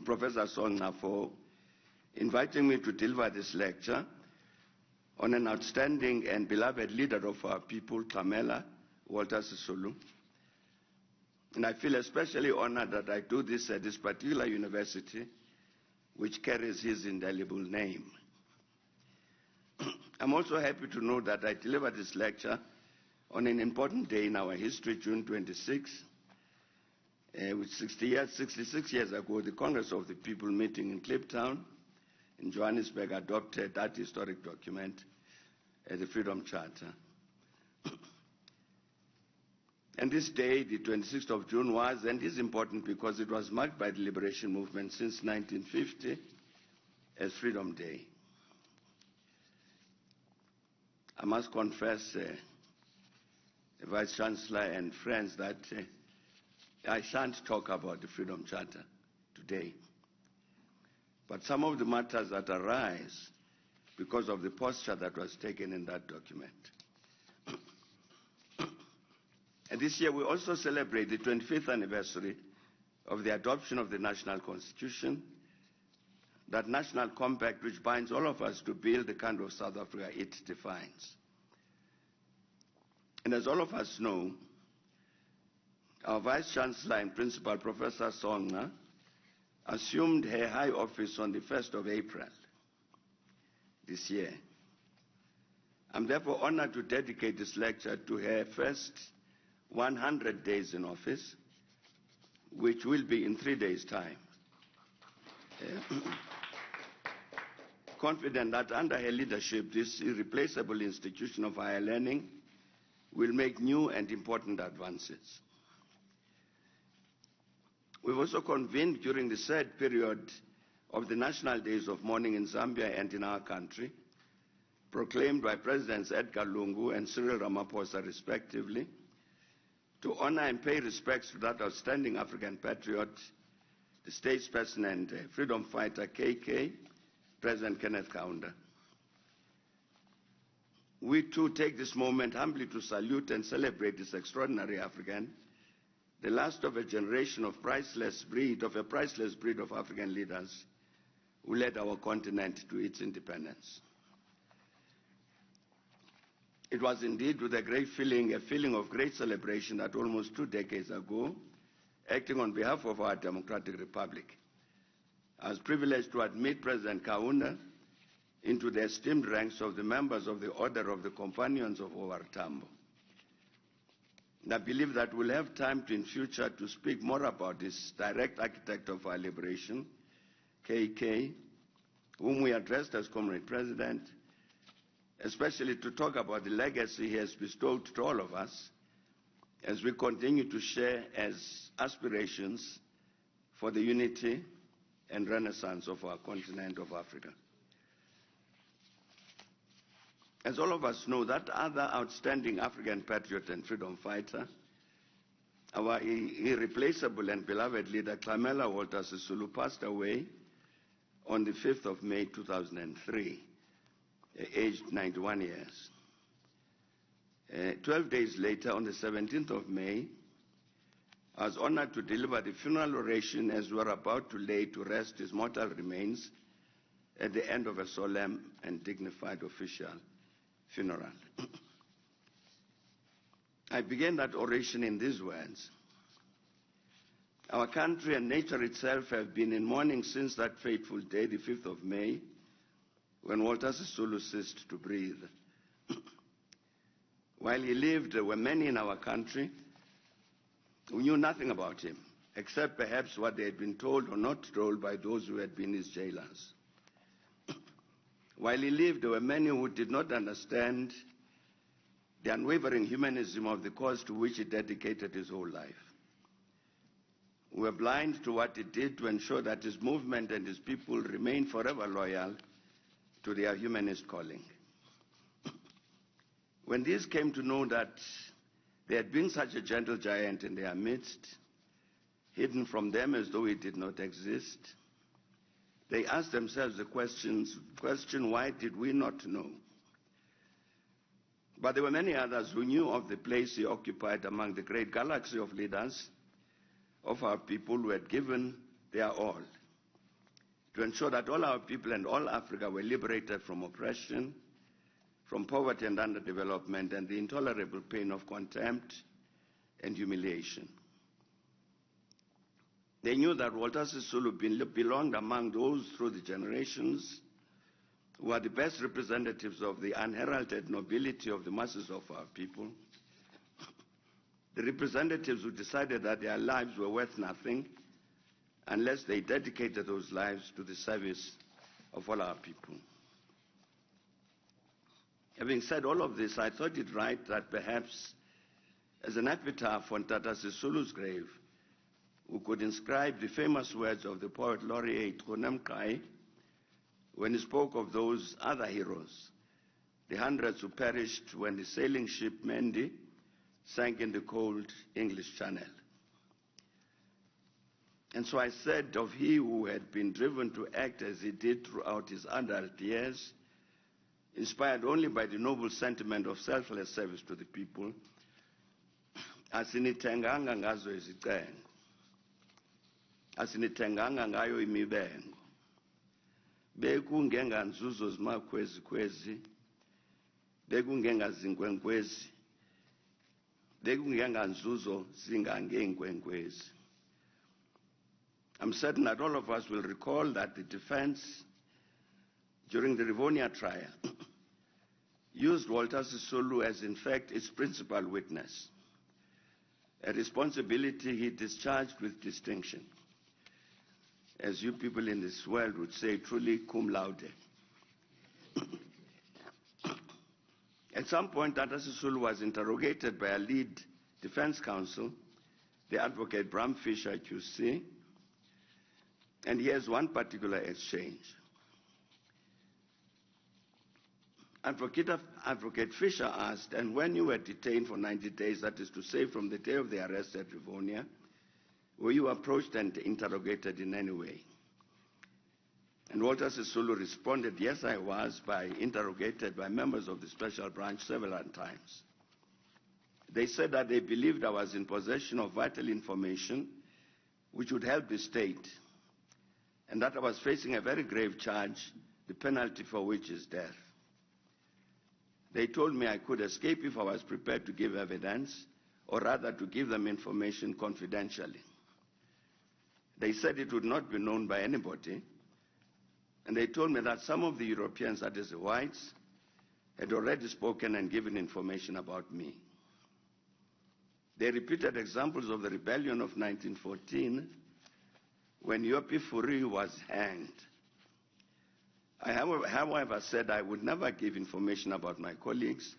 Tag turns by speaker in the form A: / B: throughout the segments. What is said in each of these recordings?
A: Professor Songna for inviting me to deliver this lecture on an outstanding and beloved leader of our people, Kamela Walter Sisulu. And I feel especially honored that I do this at this particular university, which carries his indelible name. I'm also happy to know that I delivered this lecture on an important day in our history, June 26, which 66 years ago, the Congress of the People meeting in Kliptown in Johannesburg adopted that historic document as the Freedom Charter. And this day, the 26th of June, was and is important because it was marked by the liberation movement since 1950 as Freedom Day. I must confess, Vice Chancellor and friends, that I shan't talk about the Freedom Charter today. But some of the matters that arise because of the posture that was taken in that document. And this year we also celebrate the 25th anniversary of the adoption of the National Constitution, that national compact which binds all of us to build the kind of South Africa it defines. And as all of us know, our Vice Chancellor and Principal, Professor Songna, assumed her high office on the 1st of April this year. I'm therefore honored to dedicate this lecture to her first 100 days in office, which will be in 3 days' time. Confident that under her leadership, this irreplaceable institution of higher learning will make new and important advances. We've also convened during the third period of the National Days of Mourning in Zambia and in our country, proclaimed by Presidents Edgar Lungu and Cyril Ramaphosa respectively, to honor and pay respects to that outstanding African patriot, the statesperson and freedom fighter KK, President Kenneth Kaunda. We too take this moment humbly to salute and celebrate this extraordinary African, the last of a generation of a priceless breed of African leaders who led our continent to its independence. It was indeed with a feeling of great celebration that almost 2 decades ago, acting on behalf of our democratic republic, I was privileged to admit President Kaunda into the esteemed ranks of the members of the Order of the Companions of OR Tambo. And I believe that we'll have time in future to speak more about this direct architect of our liberation, KK, whom we addressed as Comrade President, especially to talk about the legacy he has bestowed to all of us as we continue to share as aspirations for the unity and renaissance of our continent of Africa. As all of us know, that other outstanding African patriot and freedom fighter, our irreplaceable and beloved leader, Kamela Walter Sisulu, passed away on the 5th of May 2003, aged 91 years. 12 days later, on the 17th of May, I was honored to deliver the funeral oration as we were about to lay to rest his mortal remains at the end of a solemn and dignified official funeral. I began that oration in these words: our country and nature itself have been in mourning since that fateful day, the 5th of May, when Walter Sisulu ceased to breathe. While he lived, there were many in our country who knew nothing about him, except perhaps what they had been told or not told by those who had been his jailers. While he lived, there were many who did not understand the unwavering humanism of the cause to which he dedicated his whole life. We were blind to what he did to ensure that his movement and his people remained forever loyal to their humanist calling. When these came to know that there had been such a gentle giant in their midst, hidden from them as though he did not exist, they asked themselves the question, why did we not know? But there were many others who knew of the place he occupied among the great galaxy of leaders of our people who had given their all to ensure that all our people and all Africa were liberated from oppression, from poverty and underdevelopment, and the intolerable pain of contempt and humiliation. They knew that Walter Sisulu belonged among those through the generations who are the best representatives of the unheralded nobility of the masses of our people, the representatives who decided that their lives were worth nothing unless they dedicated those lives to the service of all our people. Having said all of this, I thought it right that perhaps as an epitaph on Tata Sisulu's grave, we could inscribe the famous words of the poet laureate Kai when he spoke of those other heroes, the hundreds who perished when the sailing ship Mendi sank in the cold English Channel. And so I said of he who had been driven to act as he did throughout his adult years, inspired only by the noble sentiment of selfless service to the people, asinithenganga ngazo izicengo, asinithenganga ngayo imibengo, bekungenga nzuzo zimakhwezikhwezi, bekungenga zinkwenkwezi, bekungenga nzuzo zingangeenkwenkwezi. I'm certain that all of us will recall that the defense during the Rivonia trial used Walter Sisulu as in fact its principal witness, a responsibility he discharged with distinction. As you people in this world would say, truly cum laude. At some point, Tata Sisulu was interrogated by a lead defense counsel, the advocate Bram Fisher QC, and here's one particular exchange. Advocate Fisher asked, and when you were detained for 90 days, that is to say from the day of the arrest at Rivonia, were you approached and interrogated in any way? And Walter Sisulu responded, yes, I was, interrogated by members of the special branch several times. They said that they believed I was in possession of vital information which would help the state, and that I was facing a very grave charge, the penalty for which is death. They told me I could escape if I was prepared to give evidence, or rather to give them information confidentially. They said it would not be known by anybody, and they told me that some of the Europeans, that is the whites, had already spoken and given information about me. They repeated examples of the rebellion of 1914, when Yopi Furi was hanged. I, however, said I would never give information about my colleagues,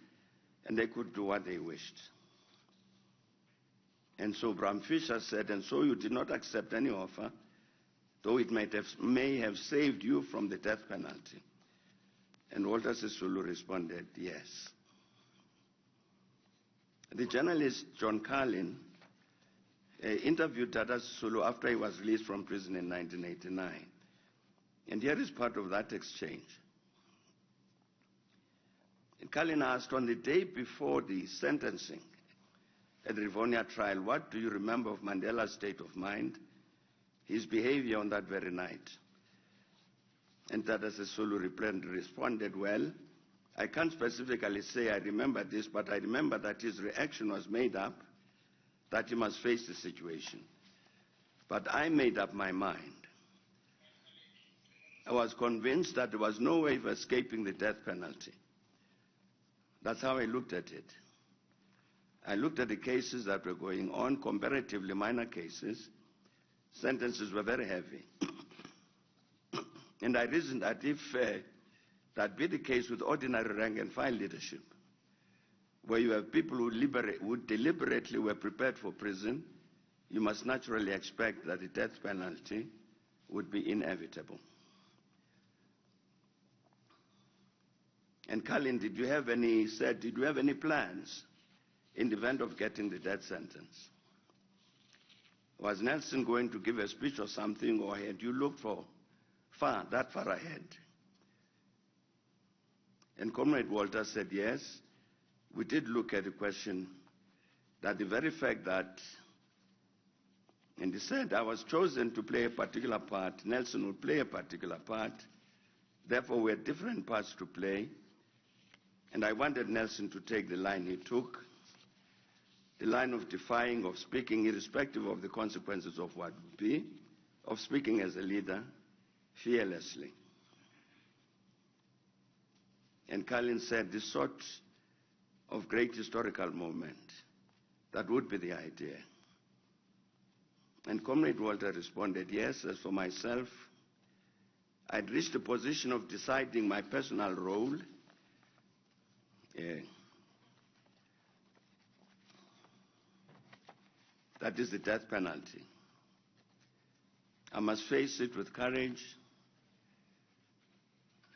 A: and they could do what they wished. And so Bram Fisher said, and so you did not accept any offer, though it may have saved you from the death penalty. And Walter Sisulu responded, yes. The journalist John Carlin interviewed Tata Sisulu after he was released from prison in 1989. And here is part of that exchange. And Carlin asked, on the day before the sentencing at the Rivonia trial, what do you remember of Mandela's state of mind, his behavior on that very night? And Tata Sisulu responded, well, I can't specifically say I remember this, but I remember that his reaction was made up, that he must face the situation. But I made up my mind. I was convinced that there was no way of escaping the death penalty. That's how I looked at it. I looked at the cases that were going on, comparatively minor cases. Sentences were very heavy. And I reasoned that if that be the case with ordinary rank and file leadership, where you have people who deliberately were prepared for prison, you must naturally expect that the death penalty would be inevitable. And Carlin, did you have any plans in the event of getting the death sentence? Was Nelson going to give a speech or something, or had you looked that far ahead? And Comrade Walter said, yes, we did look at the question that the very fact that And he said, I was chosen to play a particular part. Nelson would play a particular part. Therefore, we had different parts to play. And I wanted Nelson to take the line he took, the line of defying, of speaking irrespective of the consequences of what would be, of speaking as a leader fearlessly. And Carlin said, this sort of great historical moment, that would be the idea. And Comrade Walter responded, yes, as for myself, I'd reached a position of deciding my personal role. That is the death penalty. I must face it with courage.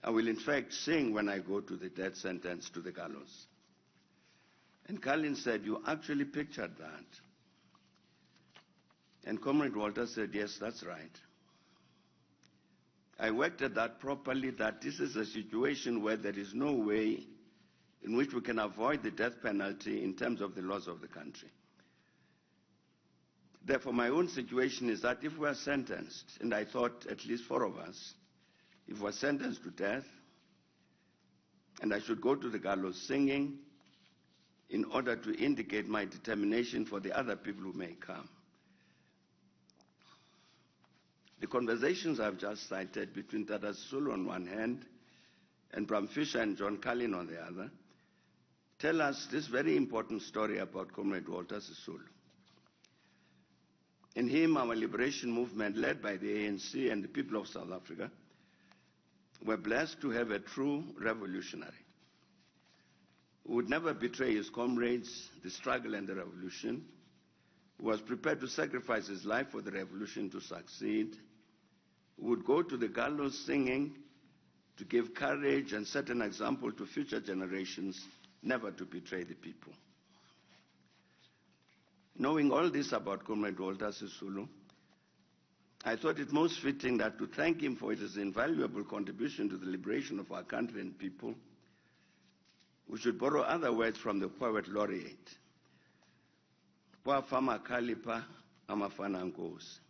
A: I will in fact sing when I go to the death sentence, to the gallows. And Carlin said, you actually pictured that. And Comrade Walter said, yes, that's right. I worked at that properly, that this is a situation where there is no way in which we can avoid the death penalty in terms of the laws of the country. Therefore, my own situation is that if we are sentenced, and I thought at least 4 of us, if we are sentenced to death, and I should go to the gallows singing in order to indicate my determination for the other people who may come. The conversations I've just cited between Tata Sisulu on one hand and Bram Fisher and John Carlin on the other tell us this very important story about Comrade Walter Sisulu. In him, our liberation movement, led by the ANC and the people of South Africa, were blessed to have a true revolutionary who would never betray his comrades, the struggle and the revolution, who was prepared to sacrifice his life for the revolution to succeed, who would go to the gallows singing to give courage and set an example to future generations never to betray the people. Knowing all this about Comrade Walter Sisulu, I thought it most fitting that to thank him for his invaluable contribution to the liberation of our country and people, we should borrow other words from the poet laureate. Kwafama kalipa amafana nkosi,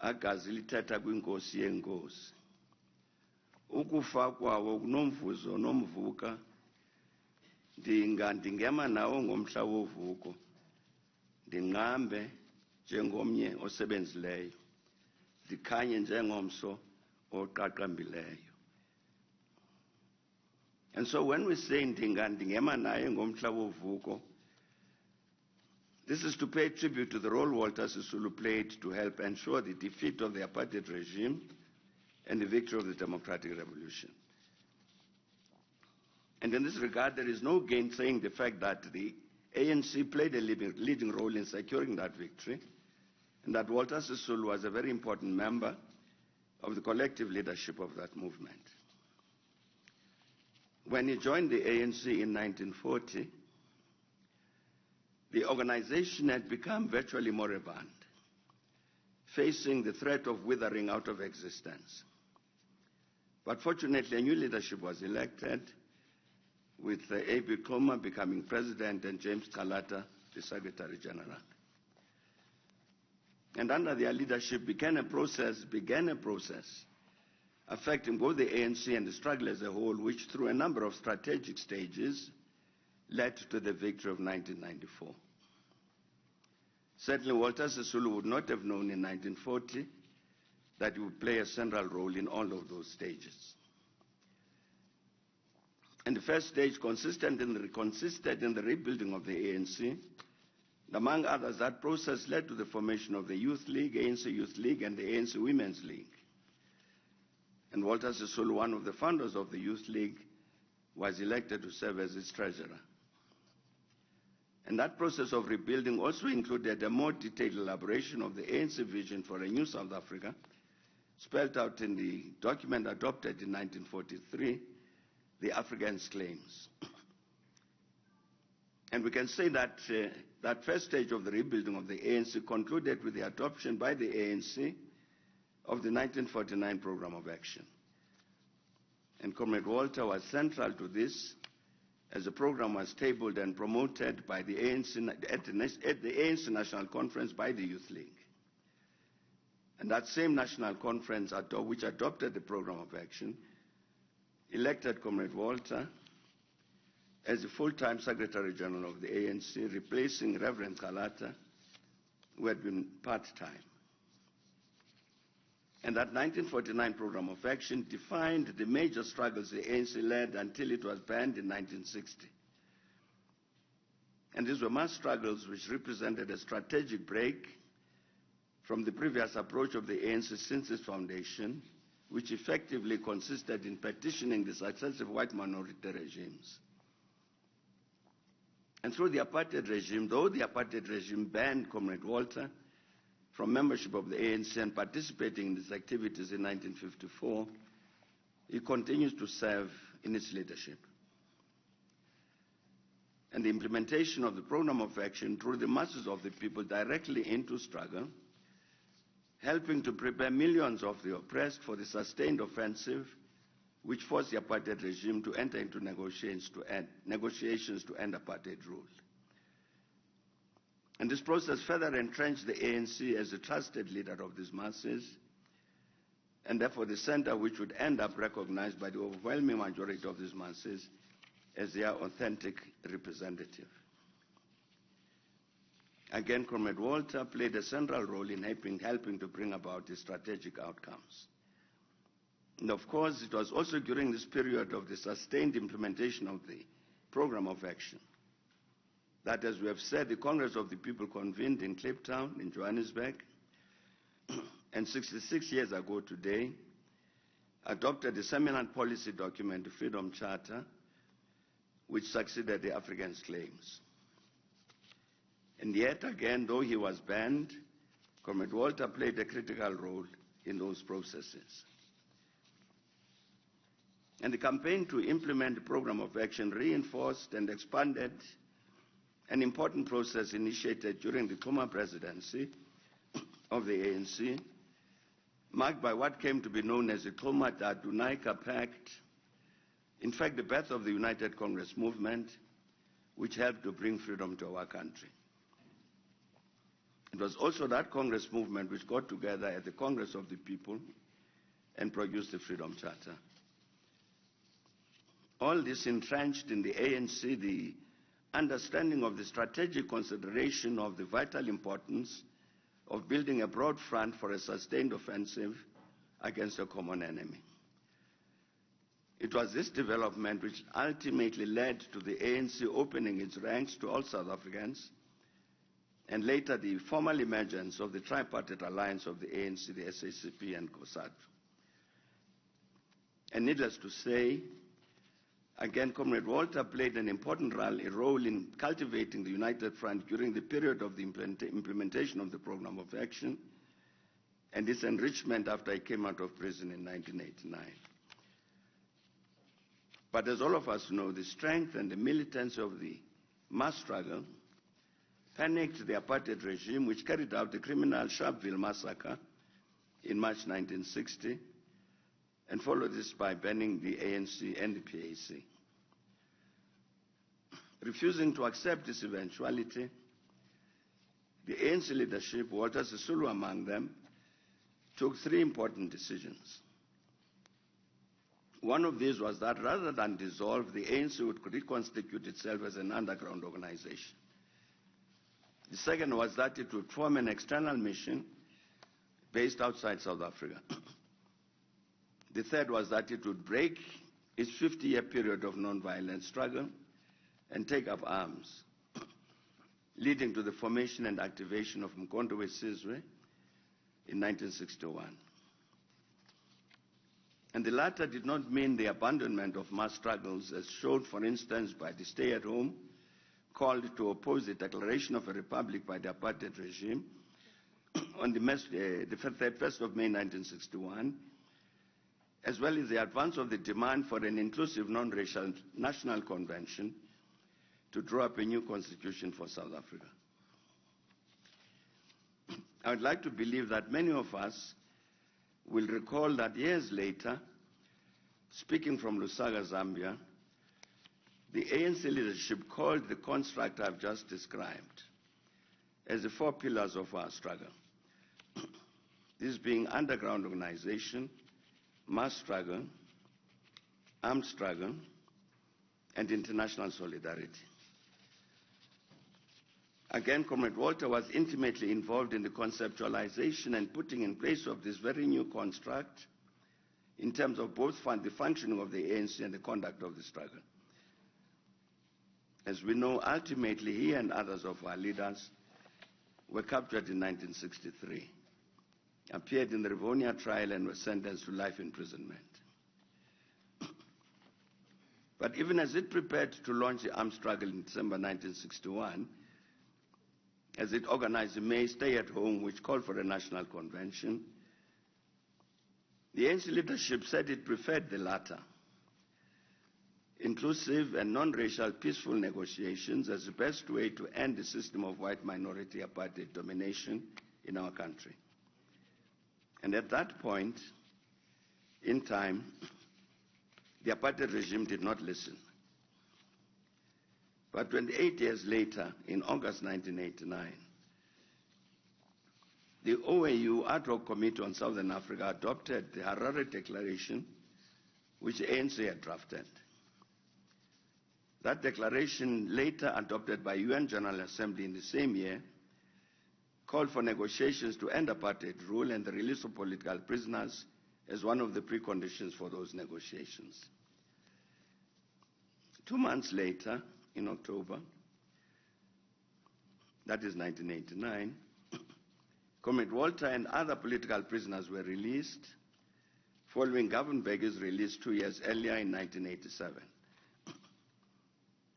A: agazi lithetha kwinkosi yenkosi. Ukufa kwawo kunomvuzo nomvuka, ndingema nawo ngomhla wovuko, ndinqambe njengomnye osebenzileyo, ndikhanye njengomso oqaqambileyo. And so when we say ndingema naye ngomhla wovuko, this is to pay tribute to the role Walter Sisulu played to help ensure the defeat of the apartheid regime and the victory of the democratic revolution. And in this regard, there is no gainsaying the fact that the ANC played a leading role in securing that victory, and that Walter Sisulu was a very important member of the collective leadership of that movement. When he joined the ANC in 1940, the organization had become virtually moribund, facing the threat of withering out of existence. But fortunately, a new leadership was elected, with A.B. Coma becoming president and James Kalata the Secretary General. And under their leadership began a process affecting both the ANC and the struggle as a whole, which through a number of strategic stages led to the victory of 1994. Certainly Walter Sisulu would not have known in 1940 that he would play a central role in all of those stages. And the first stage consisted in the rebuilding of the ANC. And among others, that process led to the formation of the Youth League, ANC Youth League, and the ANC Women's League. And Walter Sisulu, one of the founders of the Youth League, was elected to serve as its treasurer. And that process of rebuilding also included a more detailed elaboration of the ANC vision for a new South Africa, spelled out in the document adopted in 1943, the Africans' Claims. And we can say that that first stage of the rebuilding of the ANC concluded with the adoption by the ANC of the 1949 Program of Action. And Comrade Walter was central to this, as the program was tabled and promoted by the ANC, at the ANC National Conference by the Youth League. And that same national conference, which adopted the program of action, elected Comrade Walter as the full-time Secretary General of the ANC, replacing Reverend Kalata, who had been part-time. And that 1949 program of action defined the major struggles the ANC led until it was banned in 1960. And these were mass struggles which represented a strategic break from the previous approach of the ANC since its foundation, which effectively consisted in petitioning the successive white minority regimes. And through the apartheid regime, though the apartheid regime banned Comrade Walter from membership of the ANC and participating in its activities in 1954, he continues to serve in its leadership. And the implementation of the program of action drew the masses of the people directly into struggle, helping to prepare millions of the oppressed for the sustained offensive which forced the apartheid regime to enter into negotiations to end apartheid rule. And this process further entrenched the ANC as the trusted leader of these masses, and therefore the center which would end up recognized by the overwhelming majority of these masses as their authentic representative. Again, Comrade Walter played a central role in helping to bring about the strategic outcomes. And of course, it was also during this period of the sustained implementation of the program of action that, as we have said, the Congress of the People convened in Cape Town, in Johannesburg, and 66 years ago today, adopted the seminal policy document, the Freedom Charter, which succeeded the Africans' claims. And yet again, though he was banned, Comrade Walter played a critical role in those processes. And the campaign to implement the program of action reinforced and expanded an important process initiated during the Xuma presidency of the ANC, marked by what came to be known as the Xuma Dadunaika Pact, in fact, the birth of the United Congress movement, which helped to bring freedom to our country. It was also that Congress movement which got together at the Congress of the People and produced the Freedom Charter. All this entrenched in the ANC the understanding of the strategic consideration of the vital importance of building a broad front for a sustained offensive against a common enemy. It was this development which ultimately led to the ANC opening its ranks to all South Africans, and later the formal emergence of the tripartite alliance of the ANC, the SACP, and COSATU. And needless to say, again, Comrade Walter played an important role in cultivating the United Front during the period of the implementation of the program of action and its enrichment after he came out of prison in 1989. But as all of us know, the strength and the militance of the mass struggle panicked the apartheid regime, which carried out the criminal Sharpeville massacre in March 1960, and followed this by banning the ANC and the PAC. Refusing to accept this eventuality, the ANC leadership, Walter Sisulu among them, took three important decisions. One of these was that rather than dissolve, the ANC would reconstitute itself as an underground organization. The second was that it would form an external mission based outside South Africa. The third was that it would break its 50-year period of non-violent struggle and take up arms, leading to the formation and activation of Mkhonto weSizwe in 1961. And the latter did not mean the abandonment of mass struggles, as shown, for instance, by the stay-at-home call to oppose the declaration of a republic by the apartheid regime on the 1st of May 1961, as well as the advance of the demand for an inclusive non-racial national convention to draw up a new constitution for South Africa. I would like to believe that many of us will recall that years later, speaking from Lusaka, Zambia, the ANC leadership called the construct I've just described as the four pillars of our struggle. this being underground organization, mass struggle, armed struggle, and international solidarity. Again, Comrade Walter was intimately involved in the conceptualization and putting in place of this very new construct in terms of both the functioning of the ANC and the conduct of the struggle. As we know, ultimately, he and others of our leaders were captured in 1963, appeared in the Rivonia trial, and were sentenced to life imprisonment. But even as it prepared to launch the armed struggle in December 1961, as it organized the May stay-at-home, which called for a national convention, the ANC leadership said it preferred the latter, inclusive and non-racial peaceful negotiations as the best way to end the system of white minority apartheid domination in our country. And at that point in time, the apartheid regime did not listen. But 28 years later, in August 1989, the OAU Ad hoc Committee on Southern Africa adopted the Harare Declaration, which the ANC had drafted. That declaration, later adopted by UN General Assembly in the same year, called for negotiations to end apartheid rule and the release of political prisoners as one of the preconditions for those negotiations. 2 months later, in October, that is 1989, Comrade Walter and other political prisoners were released following Governor Mbeki's release 2 years earlier in 1987.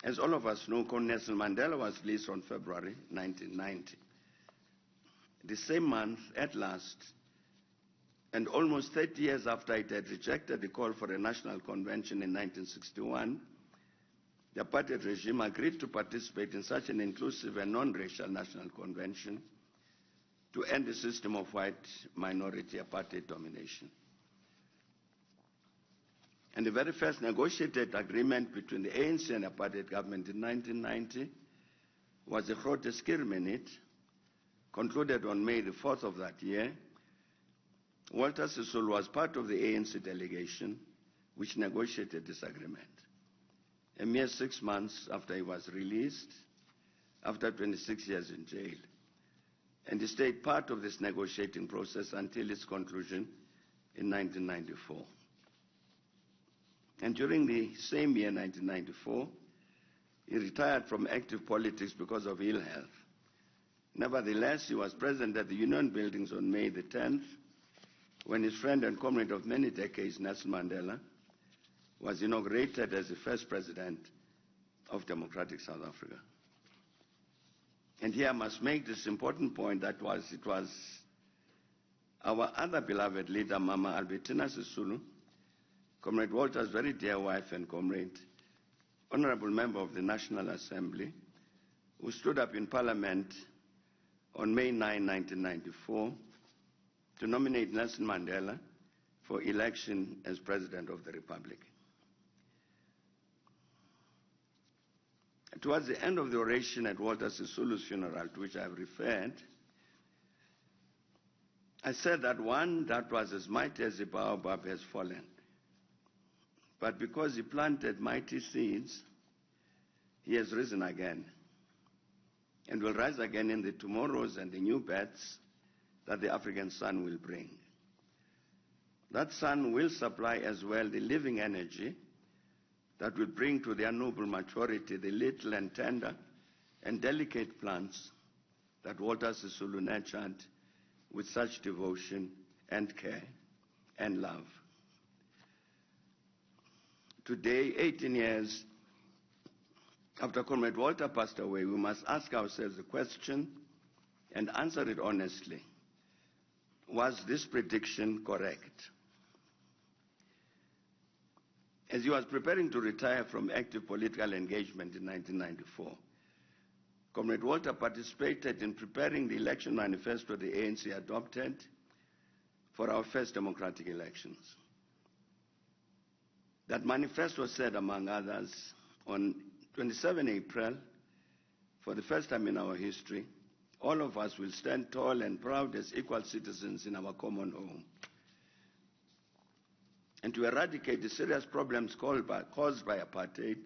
A: As all of us know, Nelson Mandela was released on February 1990. The same month, at last, and almost 30 years after it had rejected the call for a national convention in 1961, the apartheid regime agreed to participate in such an inclusive and non-racial national convention to end the system of white minority apartheid domination. And the very first negotiated agreement between the ANC and the apartheid government in 1990 was the Grote Skierminute, concluded on May the 4th of that year. Walter Sisulu was part of the ANC delegation which negotiated this agreement. A mere 6 months after he was released, after 26 years in jail. And he stayed part of this negotiating process until its conclusion in 1994. And during the same year, 1994, he retired from active politics because of ill health. Nevertheless, he was present at the Union buildings on May the 10th, when his friend and comrade of many decades, Nelson Mandela, was inaugurated as the first president of democratic South Africa. And here I must make this important point that it was our other beloved leader, Mama Albertina Sisulu, Comrade Walter's very dear wife and comrade, honorable member of the National Assembly, who stood up in Parliament on May 9, 1994, to nominate Nelson Mandela for election as President of the Republic. Towards the end of the oration at Walter Sisulu's funeral, to which I have referred, I said that one that was as mighty as the baobab has fallen. But because he planted mighty seeds, he has risen again and will rise again in the tomorrows and the new births that the African sun will bring. That sun will supply as well the living energy that will bring to their noble maturity the little and tender and delicate plants that Walter Sisulu nurtured with such devotion and care and love. Today, 18 years after Comrade Walter passed away, we must ask ourselves the question and answer it honestly. Was this prediction correct? As he was preparing to retire from active political engagement in 1994, Comrade Walter participated in preparing the election manifesto the ANC adopted for our first democratic elections. That manifesto said, among others, on 27 April, for the first time in our history, all of us will stand tall and proud as equal citizens in our common home. And to eradicate the serious problems caused by apartheid,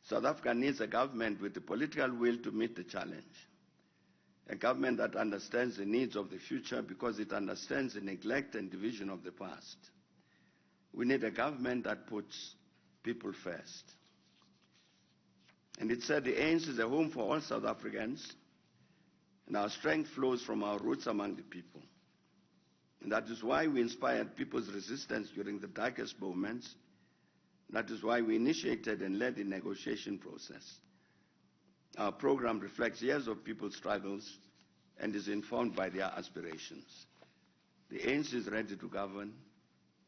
A: South Africa needs a government with the political will to meet the challenge. A government that understands the needs of the future because it understands the neglect and division of the past. We need a government that puts people first. And it said the ANC is a home for all South Africans, and our strength flows from our roots among the people. And that is why we inspired people's resistance during the darkest moments. That is why we initiated and led the negotiation process. Our program reflects years of people's struggles and is informed by their aspirations. The ANC is ready to govern.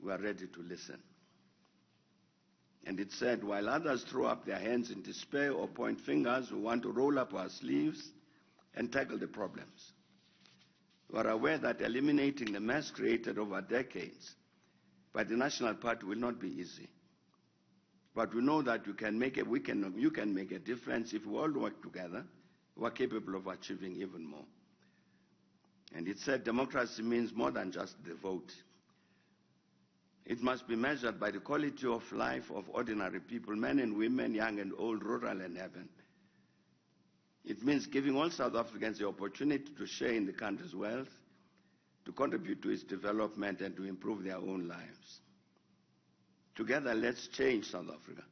A: We are ready to listen. And it said, while others throw up their hands in despair or point fingers, we want to roll up our sleeves and tackle the problems. We are aware that eliminating the mess created over decades by the National Party will not be easy. But we know that you can make a difference if we all work together. We are capable of achieving even more. And it said democracy means more than just the vote. It must be measured by the quality of life of ordinary people, men and women, young and old, rural and urban. It means giving all South Africans the opportunity to share in the country's wealth, to contribute to its development and to improve their own lives. Together, let's change South Africa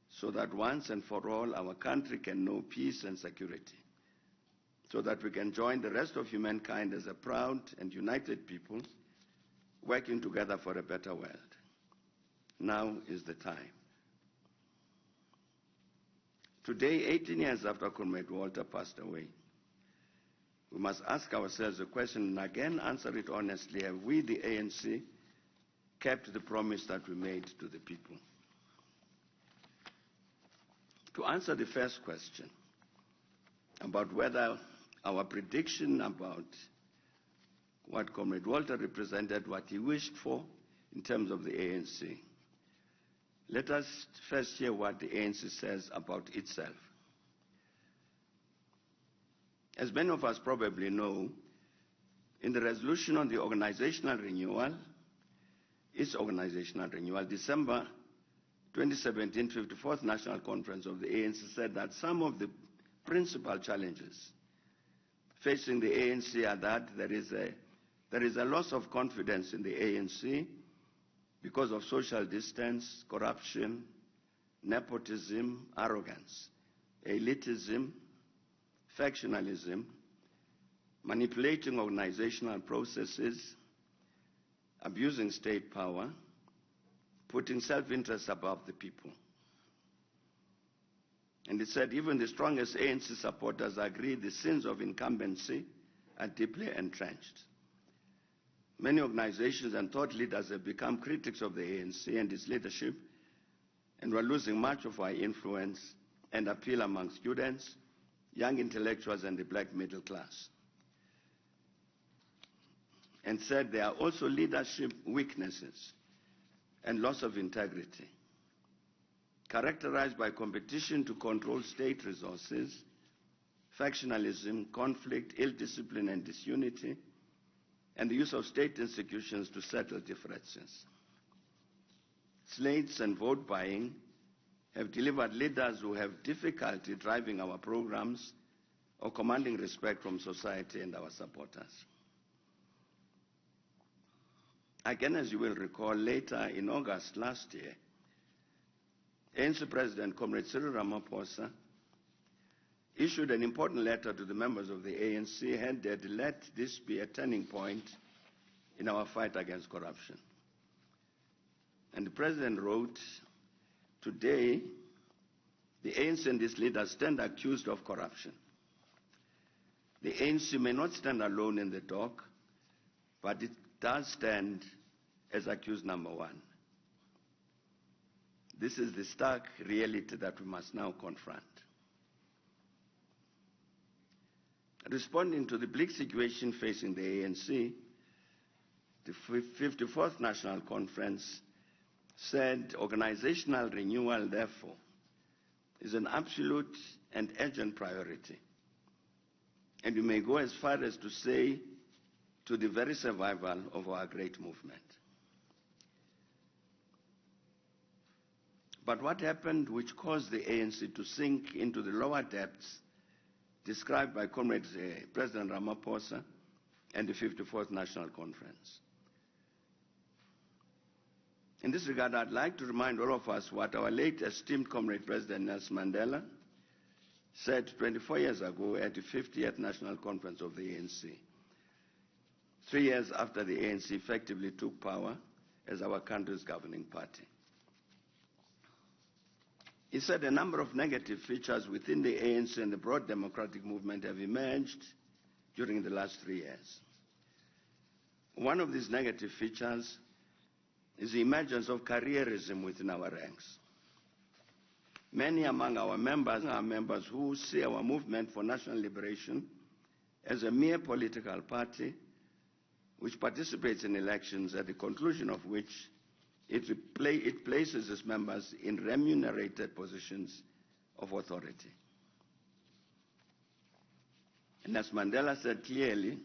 A: so that once and for all our country can know peace and security, so that we can join the rest of humankind as a proud and united people working together for a better world. Now is the time. Today, 18 years after Comrade Walter passed away, we must ask ourselves the question and again answer it honestly. Have we, the ANC, kept the promise that we made to the people? To answer the first question about whether our prediction about what Comrade Walter represented, what he wished for in terms of the ANC, let us first hear what the ANC says about itself. As many of us probably know, in the resolution on the organizational renewal, December 2017, 54th National Conference of the ANC said that some of the principal challenges facing the ANC are that there is a loss of confidence in the ANC because of social distance, corruption, nepotism, arrogance, elitism, factionalism, manipulating organizational processes, abusing state power, putting self-interest above the people. And it said even the strongest ANC supporters agree the sins of incumbency are deeply entrenched. Many organizations and thought leaders have become critics of the ANC and its leadership, and we're losing much of our influence and appeal among students, young intellectuals, and the black middle class. And said there are also leadership weaknesses and loss of integrity, characterized by competition to control state resources, factionalism, conflict, ill discipline, and disunity, and the use of state institutions to settle differences. Slates and vote buying have delivered leaders who have difficulty driving our programs or commanding respect from society and our supporters. Again, as you will recall, later in August last year, ANC President Comrade Cyril Ramaphosa issued an important letter to the members of the ANC headed, "Let this be a turning point in our fight against corruption." And the President wrote, "Today, the ANC and its leaders stand accused of corruption. The ANC may not stand alone in the dock, but it does stand as accused number one." This is the stark reality that we must now confront. Responding to the bleak situation facing the ANC, the 54th National Conference said organizational renewal, therefore, is an absolute and urgent priority. and we may go as far as to say to the very survival of our great movement. But what happened which caused the ANC to sink into the lower depths described by Comrade President Ramaphosa and the 54th National Conference? In this regard, I'd like to remind all of us what our late esteemed Comrade President Nelson Mandela said 24 years ago at the 50th National Conference of the ANC, 3 years after the ANC effectively took power as our country's governing party. He said a number of negative features within the ANC and the broad democratic movement have emerged during the last 3 years. One of these negative features is the emergence of careerism within our ranks. Many among our members who see our movement for national liberation as a mere political party which participates in elections, at the conclusion of which it places its members in remunerated positions of authority. And as Mandela said clearly,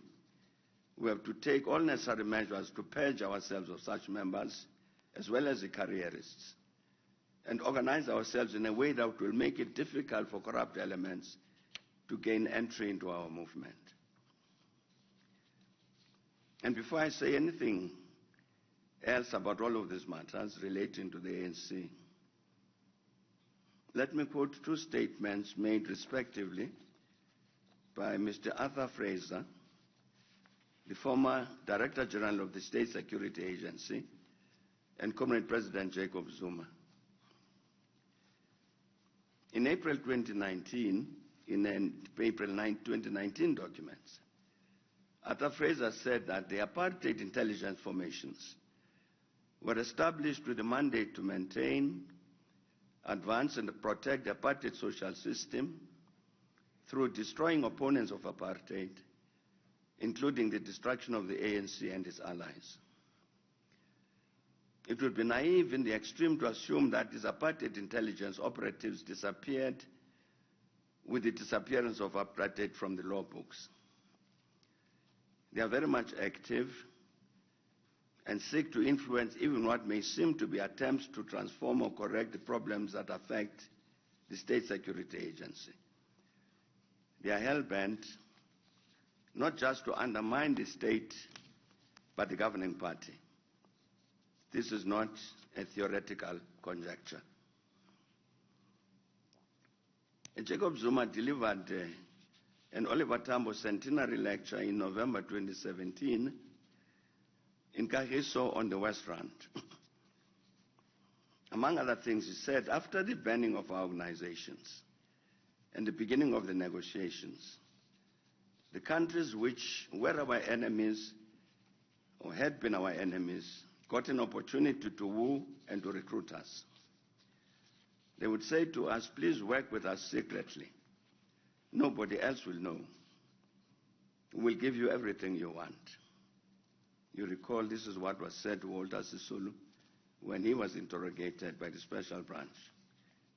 A: we have to take all necessary measures to purge ourselves of such members, as well as the careerists, and organize ourselves in a way that will make it difficult for corrupt elements to gain entry into our movement. And before I say anything else about all of these matters relating to the ANC, let me quote two statements made respectively by Mr. Arthur Fraser, the former Director General of the State Security Agency, and Comrade President Jacob Zuma. In April 2019, in April 2019 documents, Arthur Fraser said that the apartheid intelligence formations were established with a mandate to maintain, advance, and protect the apartheid social system through destroying opponents of apartheid, including the destruction of the ANC and its allies. It would be naive in the extreme to assume that these apartheid intelligence operatives disappeared with the disappearance of apartheid from the law books. They are very much active and seek to influence even what may seem to be attempts to transform or correct the problems that affect the State Security Agency. They are hell-bent not just to undermine the state, but the governing party. This is not a theoretical conjecture. Jacob Zuma delivered an Oliver Tambo centenary lecture in November 2017 in Kagiso on the West Rand. Among other things, he said, after the banning of our organizations and the beginning of the negotiations, the countries which were our enemies or had been our enemies got an opportunity to woo and to recruit us. They would say to us, please work with us secretly. Nobody else will know. We'll give you everything you want. You recall this is what was said to Walter Sisulu when he was interrogated by the special branch.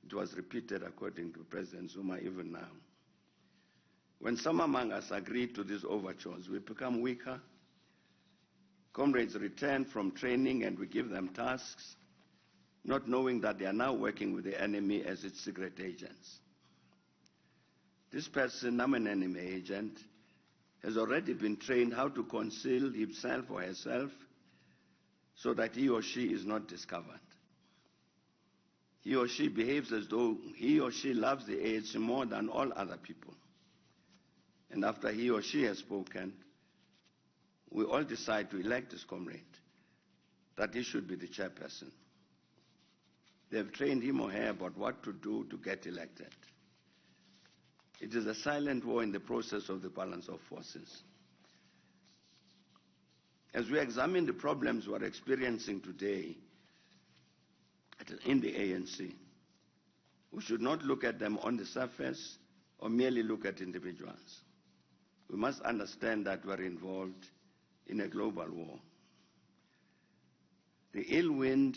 A: It was repeated according to President Zuma even now. When some among us agree to these overtures, we become weaker. Comrades return from training and we give them tasks, not knowing that they are now working with the enemy as its secret agents. This person, I'm an enemy agent, has already been trained how to conceal himself or herself so that he or she is not discovered. He or she behaves as though he or she loves the ANC more than all other people. And after he or she has spoken, we all decide to elect this comrade, that he should be the chairperson. They've trained him or her about what to do to get elected. It is a silent war in the process of the balance of forces. As we examine the problems we are experiencing today in the ANC, we should not look at them on the surface or merely look at individuals. We must understand that we are involved in a global war. The ill wind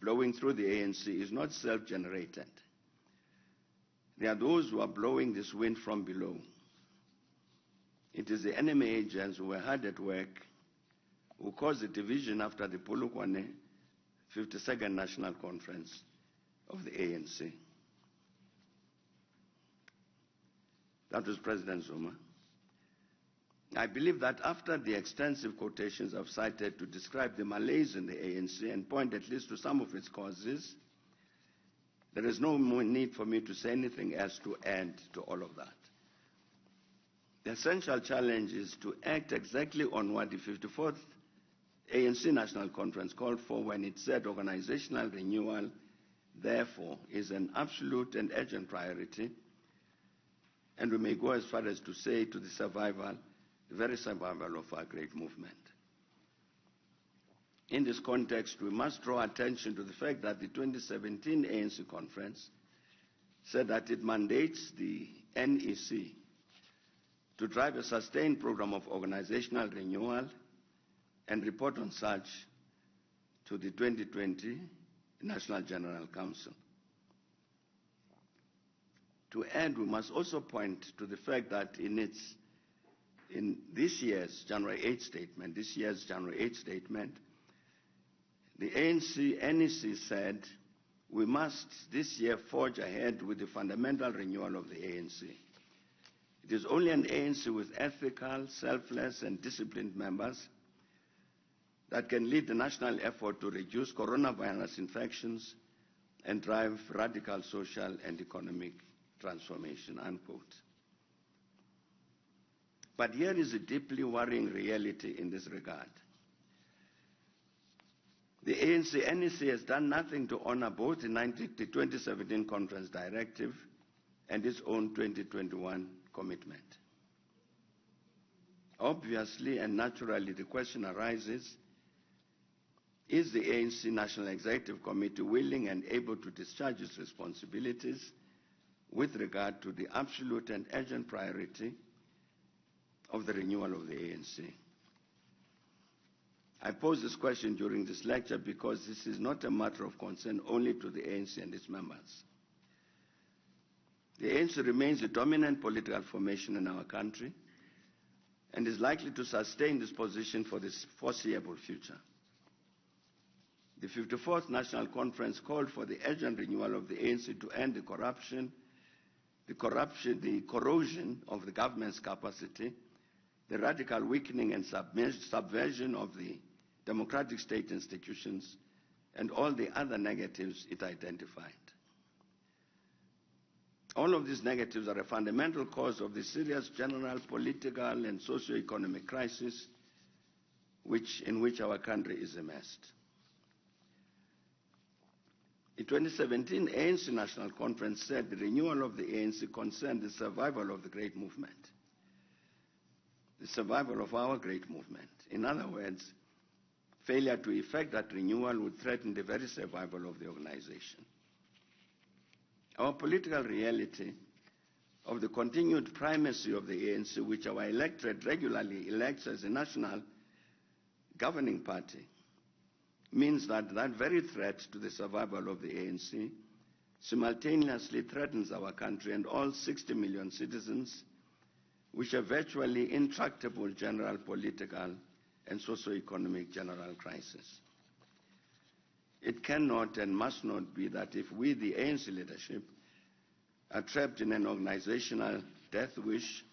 A: blowing through the ANC is not self-generated. There are those who are blowing this wind from below. It is the enemy agents who were hard at work who caused the division after the Polokwane 52nd National Conference of the ANC. That was President Zuma. I believe that after the extensive quotations I've cited to describe the malaise in the ANC and point at least to some of its causes, there is no more need for me to say anything else to add to all of that. The essential challenge is to act exactly on what the 54th ANC National Conference called for when it said organizational renewal, therefore, is an absolute and urgent priority, and we may go as far as to say to the survival, the very survival of our great movement. In this context, we must draw attention to the fact that the 2017 ANC conference said that it mandates the NEC to drive a sustained program of organizational renewal and report on such to the 2020 National General Council. To add, we must also point to the fact that in this year's January 8 statement, the NEC said we must this year forge ahead with the fundamental renewal of the ANC. It is only an ANC with ethical, selfless, and disciplined members that can lead the national effort to reduce coronavirus infections and drive radical social and economic transformation, unquote. But here is a deeply worrying reality in this regard. The NEC has done nothing to honor both the 2017 conference directive and its own 2021 commitment. Obviously and naturally, the question arises, is the ANC National Executive Committee willing and able to discharge its responsibilities with regard to the absolute and urgent priority of the renewal of the ANC? I pose this question during this lecture because this is not a matter of concern only to the ANC and its members. The ANC remains the dominant political formation in our country and is likely to sustain this position for the foreseeable future. The 54th National Conference called for the urgent renewal of the ANC to end the corrosion of the government's capacity, the radical weakening and subversion of the democratic state institutions, and all the other negatives it identified. All of these negatives are a fundamental cause of the serious general political and socio-economic crisis in which our country is immersed. The 2017 ANC National Conference said the renewal of the ANC concerned the survival of the great movement, the survival of our great movement. In other words, failure to effect that renewal would threaten the very survival of the organization. Our political reality of the continued primacy of the ANC, which our electorate regularly elects as a national governing party, means that that very threat to the survival of the ANC simultaneously threatens our country and all 60 million citizens, which are virtually intractable general political and socio-economic general crisis. It cannot and must not be that if we, the ANC leadership, are trapped in an organizational death wish,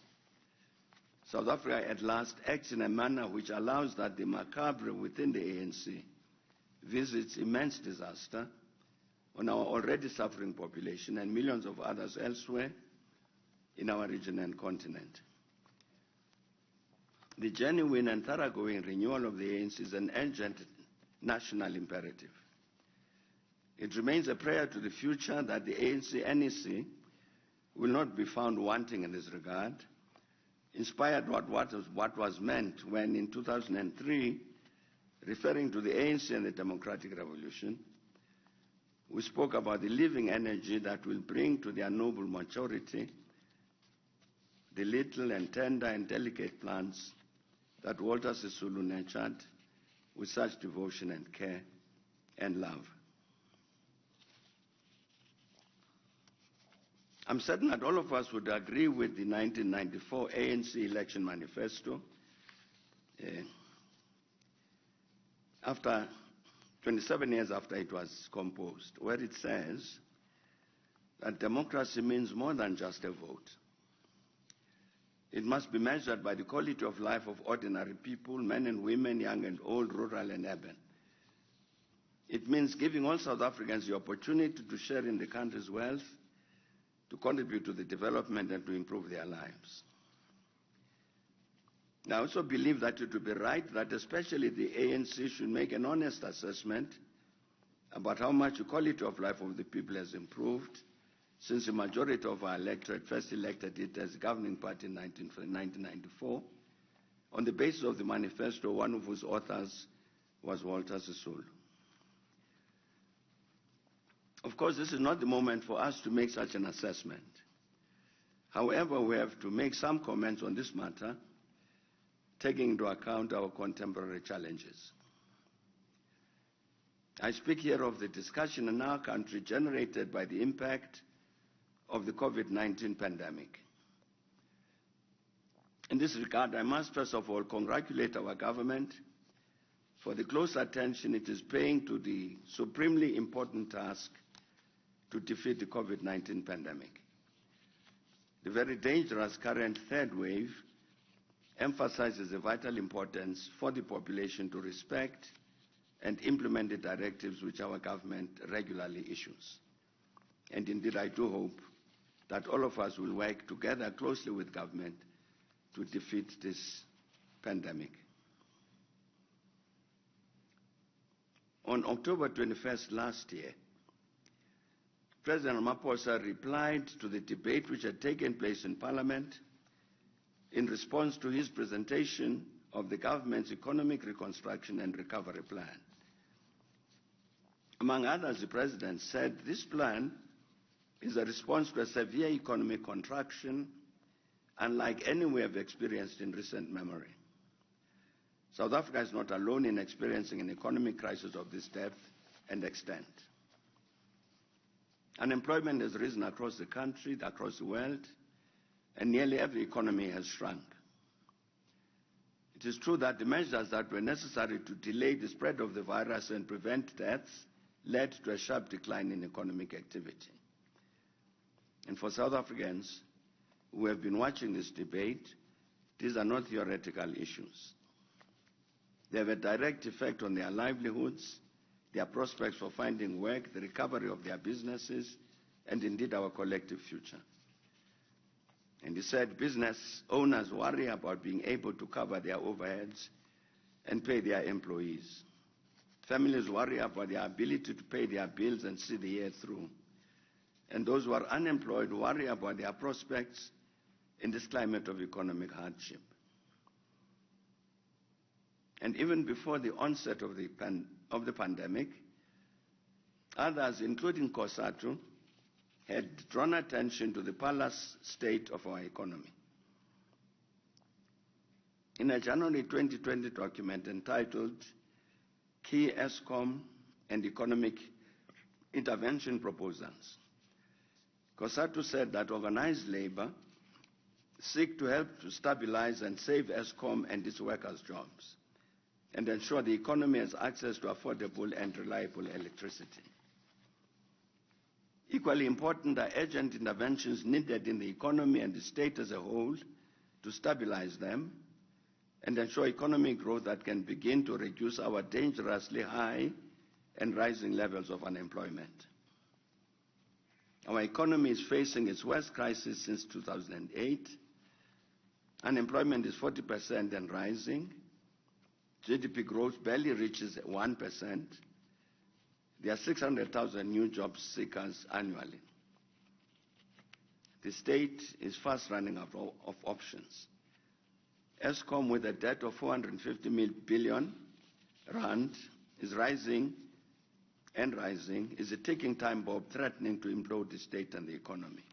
A: South Africa at last acts in a manner which allows that the macabre within the ANC visits immense disaster on our already suffering population and millions of others elsewhere in our region and continent. The genuine and thoroughgoing renewal of the ANC is an urgent national imperative. It remains a prayer to the future that the ANC-NEC will not be found wanting in this regard, inspired what was meant when in 2003, referring to the ANC and the democratic revolution, we spoke about the living energy that will bring to their noble maturity the little and tender and delicate plants that Walter Sisulu nurtured with such devotion and care and love. I'm certain that all of us would agree with the 1994 ANC election manifesto. After 27 years after it was composed, where it says that democracy means more than just a vote. It must be measured by the quality of life of ordinary people, men and women, young and old, rural and urban. It means giving all South Africans the opportunity to share in the country's wealth, to contribute to the development and to improve their lives. I also believe that it would be right that especially the ANC should make an honest assessment about how much the quality of life of the people has improved since the majority of our electorate first elected it as governing party in 1994, on the basis of the manifesto, one of whose authors was Walter Sisulu. Of course, this is not the moment for us to make such an assessment. However, we have to make some comments on this matter, taking into account our contemporary challenges. I speak here of the discussion in our country generated by the impact of the COVID-19 pandemic. In this regard, I must first of all congratulate our government for the close attention it is paying to the supremely important task to defeat the COVID-19 pandemic. The very dangerous current third wave emphasizes the vital importance for the population to respect and implement the directives which our government regularly issues. And indeed, I do hope that all of us will work together closely with government to defeat this pandemic. On October 21st last year, President Ramaphosa replied to the debate which had taken place in Parliament in response to his presentation of the government's economic reconstruction and recovery plan. Among others, the President said this plan is a response to a severe economic contraction unlike any we have experienced in recent memory. South Africa is not alone in experiencing an economic crisis of this depth and extent. Unemployment has risen across the country, across the world, and nearly every economy has shrunk. It is true that the measures that were necessary to delay the spread of the virus and prevent deaths led to a sharp decline in economic activity. And for South Africans who have been watching this debate, these are not theoretical issues. They have a direct effect on their livelihoods, their prospects for finding work, the recovery of their businesses, and indeed our collective future. And he said business owners worry about being able to cover their overheads and pay their employees. Families worry about their ability to pay their bills and see the year through. And those who are unemployed worry about their prospects in this climate of economic hardship. And even before the onset of the pandemic, others, including COSATU, had drawn attention to the parlous state of our economy. In a January 2020 document entitled Key ESCOM and Economic Intervention Proposals, COSATU said that organized labor seek to help to stabilize and save ESCOM and its workers' jobs, and ensure the economy has access to affordable and reliable electricity. Equally important are urgent interventions needed in the economy and the state as a whole to stabilize them and ensure economic growth that can begin to reduce our dangerously high and rising levels of unemployment. Our economy is facing its worst crisis since 2008. Unemployment is 40% and rising. GDP growth barely reaches 1%. There are 600,000 new job seekers annually. The state is fast running out of options. ESCOM, with a debt of 450 billion rand, is rising and rising, is a ticking time bomb threatening to implode the state and the economy.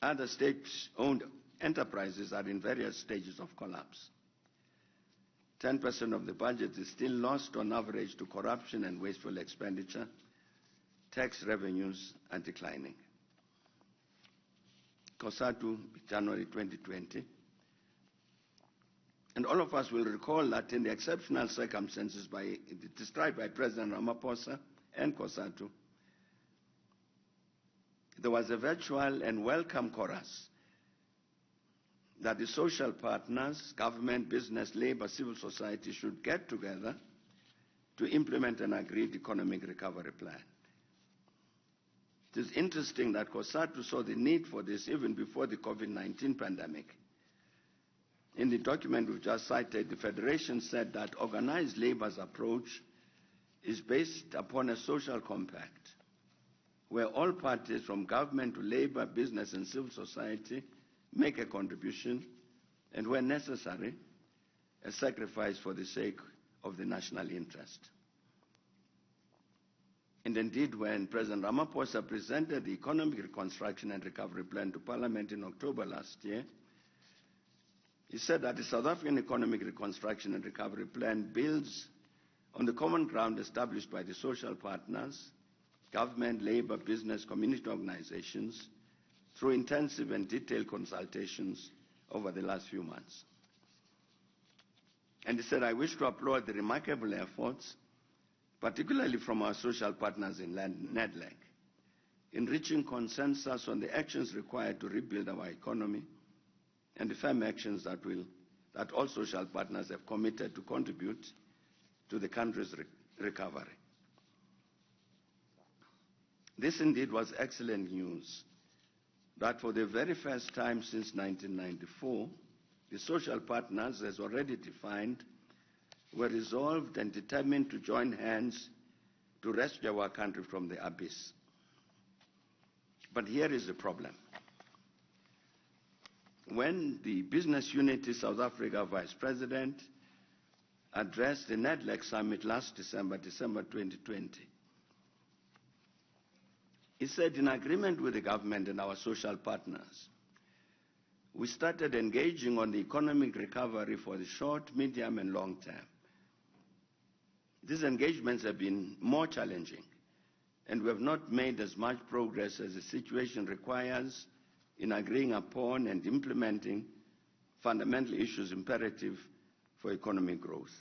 A: Other state-owned enterprises are in various stages of collapse. 10% of the budget is still lost on average to corruption and wasteful expenditure. Tax revenues are declining. COSATU, January 2020. And all of us will recall that in the exceptional circumstances described by President Ramaphosa and COSATU, there was a virtual and welcome chorus that the social partners, government, business, labor, civil society should get together to implement an agreed economic recovery plan. It is interesting that COSATU saw the need for this even before the COVID-19 pandemic. In the document we've just cited, the Federation said that organized labor's approach is based upon a social compact where all parties from government to labor, business, and civil society make a contribution, and where necessary, a sacrifice for the sake of the national interest. And indeed, when President Ramaphosa presented the Economic Reconstruction and Recovery Plan to Parliament in October last year, he said that the South African Economic Reconstruction and Recovery Plan builds on the common ground established by the social partners, government, labor, business, community organizations, through intensive and detailed consultations over the last few months. And he said, I wish to applaud the remarkable efforts, particularly from our social partners in NEDLAC, in reaching consensus on the actions required to rebuild our economy and the firm actions that all social partners have committed to contribute to the country's recovery. This indeed was excellent news, that for the very first time since 1994, the social partners, as already defined, were resolved and determined to join hands to rescue our country from the abyss. But here is the problem. When the Business Unity South Africa Vice President addressed the NEDLAC Summit last December 2020, he said, in agreement with the government and our social partners, we started engaging on the economic recovery for the short, medium, and long term. These engagements have been more challenging, and we have not made as much progress as the situation requires in agreeing upon and implementing fundamental issues imperative for economic growth.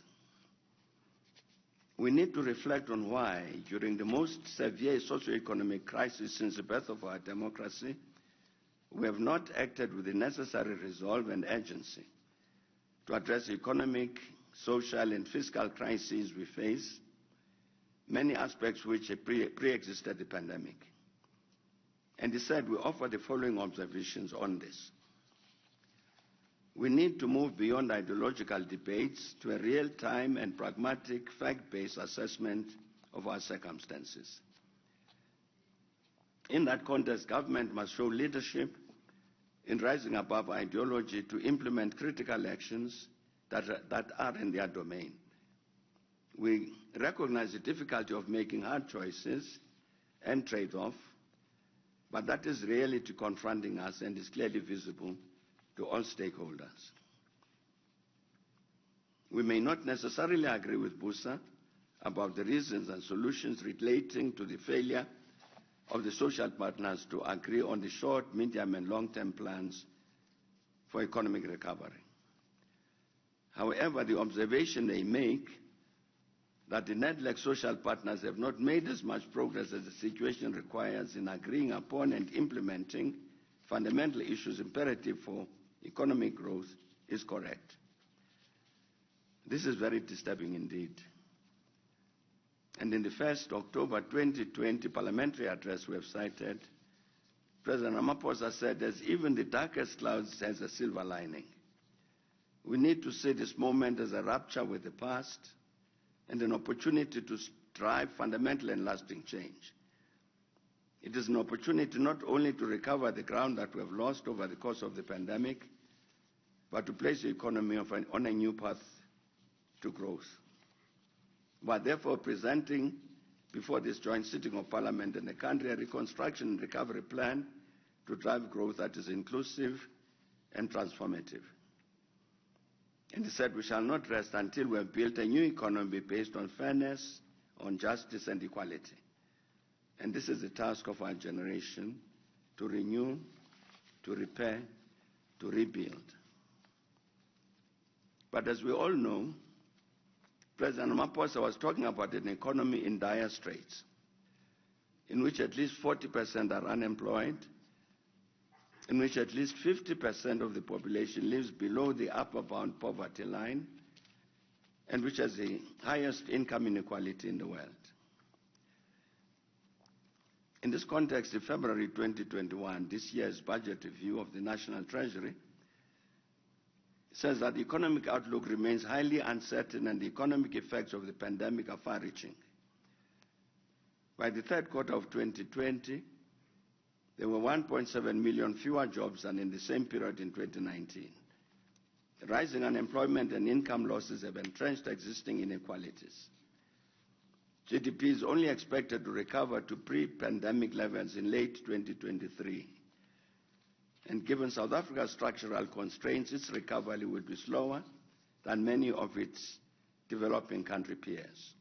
A: We need to reflect on why, during the most severe socio-economic crisis since the birth of our democracy, we have not acted with the necessary resolve and urgency to address the economic, social, and fiscal crises we face, many aspects which pre-existed the pandemic. And he said, we offer the following observations on this. We need to move beyond ideological debates to a real-time and pragmatic, fact-based assessment of our circumstances. In that context, government must show leadership in rising above ideology to implement critical actions that are in their domain. We recognize the difficulty of making hard choices and trade-off, but that is reality confronting us and is clearly visible to all stakeholders. We may not necessarily agree with Busa about the reasons and solutions relating to the failure of the social partners to agree on the short, medium, and long-term plans for economic recovery. However, the observation they make that the NEDLAC social partners have not made as much progress as the situation requires in agreeing upon and implementing fundamental issues imperative for economic growth is correct. This is very disturbing indeed. And in the first October 2020 parliamentary address we have cited, President Ramaphosa said, as even the darkest clouds has a silver lining. We need to see this moment as a rupture with the past and an opportunity to drive fundamental and lasting change. It is an opportunity not only to recover the ground that we have lost over the course of the pandemic, but to place the economy on a new path to growth. We are therefore presenting before this joint sitting of Parliament and the country a reconstruction and recovery plan to drive growth that is inclusive and transformative. And he said we shall not rest until we have built a new economy based on fairness, on justice and equality. And this is the task of our generation, to renew, to repair, to rebuild. But as we all know, President Ramaphosa was talking about an economy in dire straits, in which at least 40% are unemployed, in which at least 50% of the population lives below the upper bound poverty line, and which has the highest income inequality in the world. In this context, in February 2021, this year's budget review of the National Treasury says that the economic outlook remains highly uncertain and the economic effects of the pandemic are far-reaching. By the third quarter of 2020, there were 1.7 million fewer jobs than in the same period in 2019. Rising unemployment and income losses have entrenched existing inequalities. GDP is only expected to recover to pre-pandemic levels in late 2023. And given South Africa's structural constraints, its recovery will be slower than many of its developing country peers.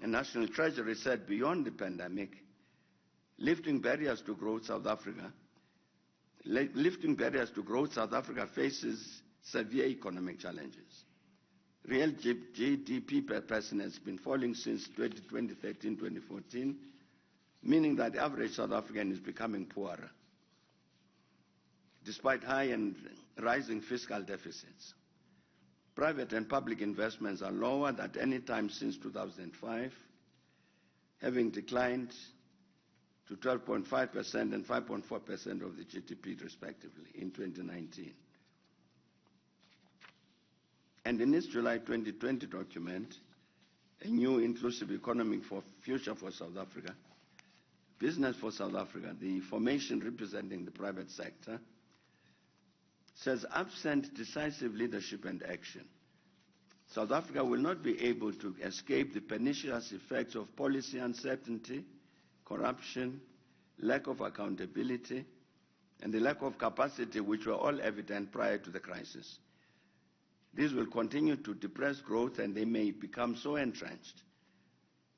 A: The National Treasury said beyond the pandemic, lifting barriers to growth, South Africa faces severe economic challenges. Real GDP per person has been falling since 2013-2014, meaning that the average South African is becoming poorer, despite high and rising fiscal deficits. Private and public investments are lower than any time since 2005, having declined to 12.5% and 5.4% of the GDP, respectively, in 2019. And in its July 2020 document, A New Inclusive Economic Future for South Africa, Business for South Africa, the formation representing the private sector, says absent decisive leadership and action, South Africa will not be able to escape the pernicious effects of policy uncertainty, corruption, lack of accountability, and the lack of capacity which were all evident prior to the crisis. These will continue to depress growth, and they may become so entrenched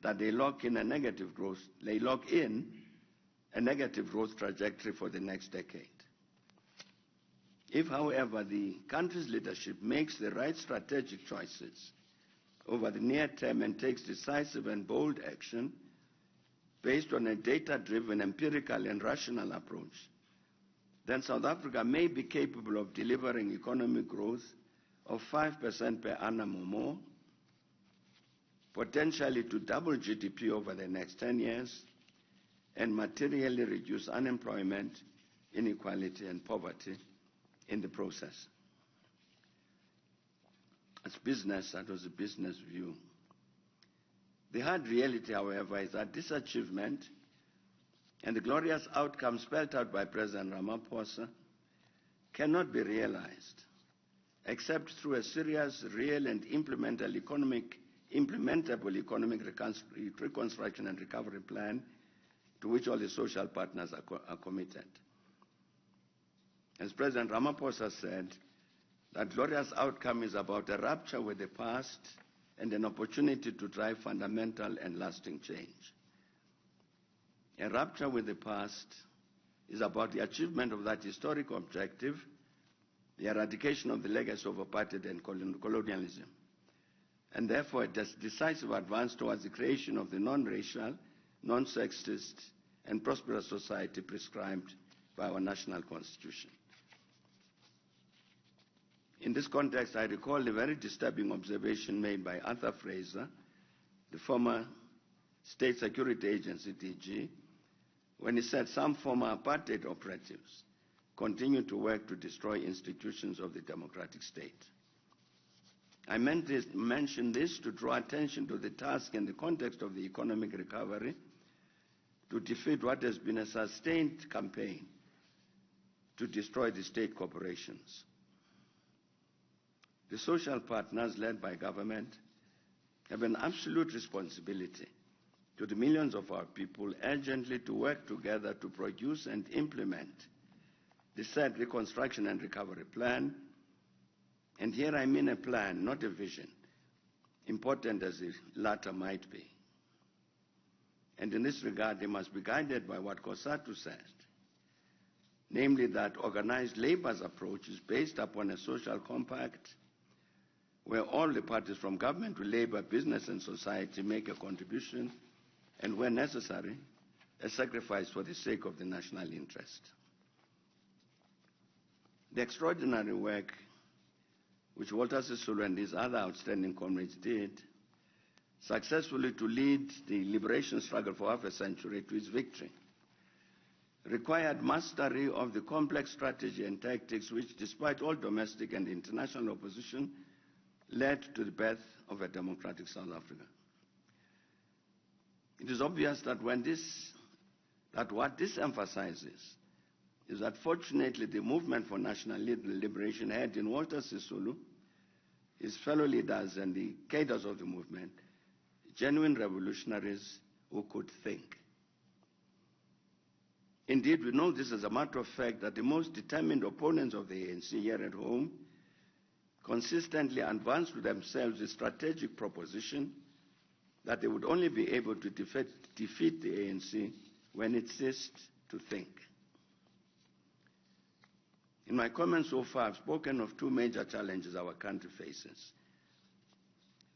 A: that they lock in a negative growth trajectory for the next decade. If, however, the country's leadership makes the right strategic choices over the near term and takes decisive and bold action based on a data-driven, empirical, and rational approach, then South Africa may be capable of delivering economic growth of 5% per annum or more, potentially to double GDP over the next 10 years, and materially reduce unemployment, inequality, and poverty in the process. As business, that was a business view. The hard reality, however, is that this achievement and the glorious outcome spelled out by President Ramaphosa cannot be realized except through a serious, real, and implementable economic reconstruction and recovery plan to which all the social partners are committed. As President Ramaphosa said, that glorious outcome is about a rupture with the past and an opportunity to drive fundamental and lasting change. A rupture with the past is about the achievement of that historic objective, the eradication of the legacy of apartheid and colonialism, and therefore a decisive advance towards the creation of the non-racial, non-sexist, and prosperous society prescribed by our national constitution. In this context, I recall the very disturbing observation made by Arthur Fraser, the former State Security Agency DG, when he said some former apartheid operatives continue to work to destroy institutions of the democratic state. I mentioned this to draw attention to the task in the context of the economic recovery to defeat what has been a sustained campaign to destroy the state corporations. The social partners led by government have an absolute responsibility to the millions of our people urgently to work together to produce and implement the said reconstruction and recovery plan. And here I mean a plan, not a vision, important as the latter might be. And in this regard, they must be guided by what COSATU said, namely that organized labor's approach is based upon a social compact where all the parties from government to labor, business and society make a contribution and, where necessary, a sacrifice for the sake of the national interest. The extraordinary work which Walter Sisulu and his other outstanding comrades did successfully to lead the liberation struggle for half a century to its victory required mastery of the complex strategy and tactics which, despite all domestic and international opposition, led to the birth of a democratic South Africa. It is obvious that what this emphasizes is that fortunately the movement for national liberation had in Walter Sisulu, his fellow leaders and the cadres of the movement, genuine revolutionaries who could think. Indeed, we know this as a matter of fact that the most determined opponents of the ANC here at home consistently advanced to themselves the strategic proposition that they would only be able to defeat the ANC when it ceased to think. In my comments so far, I've spoken of two major challenges our country faces: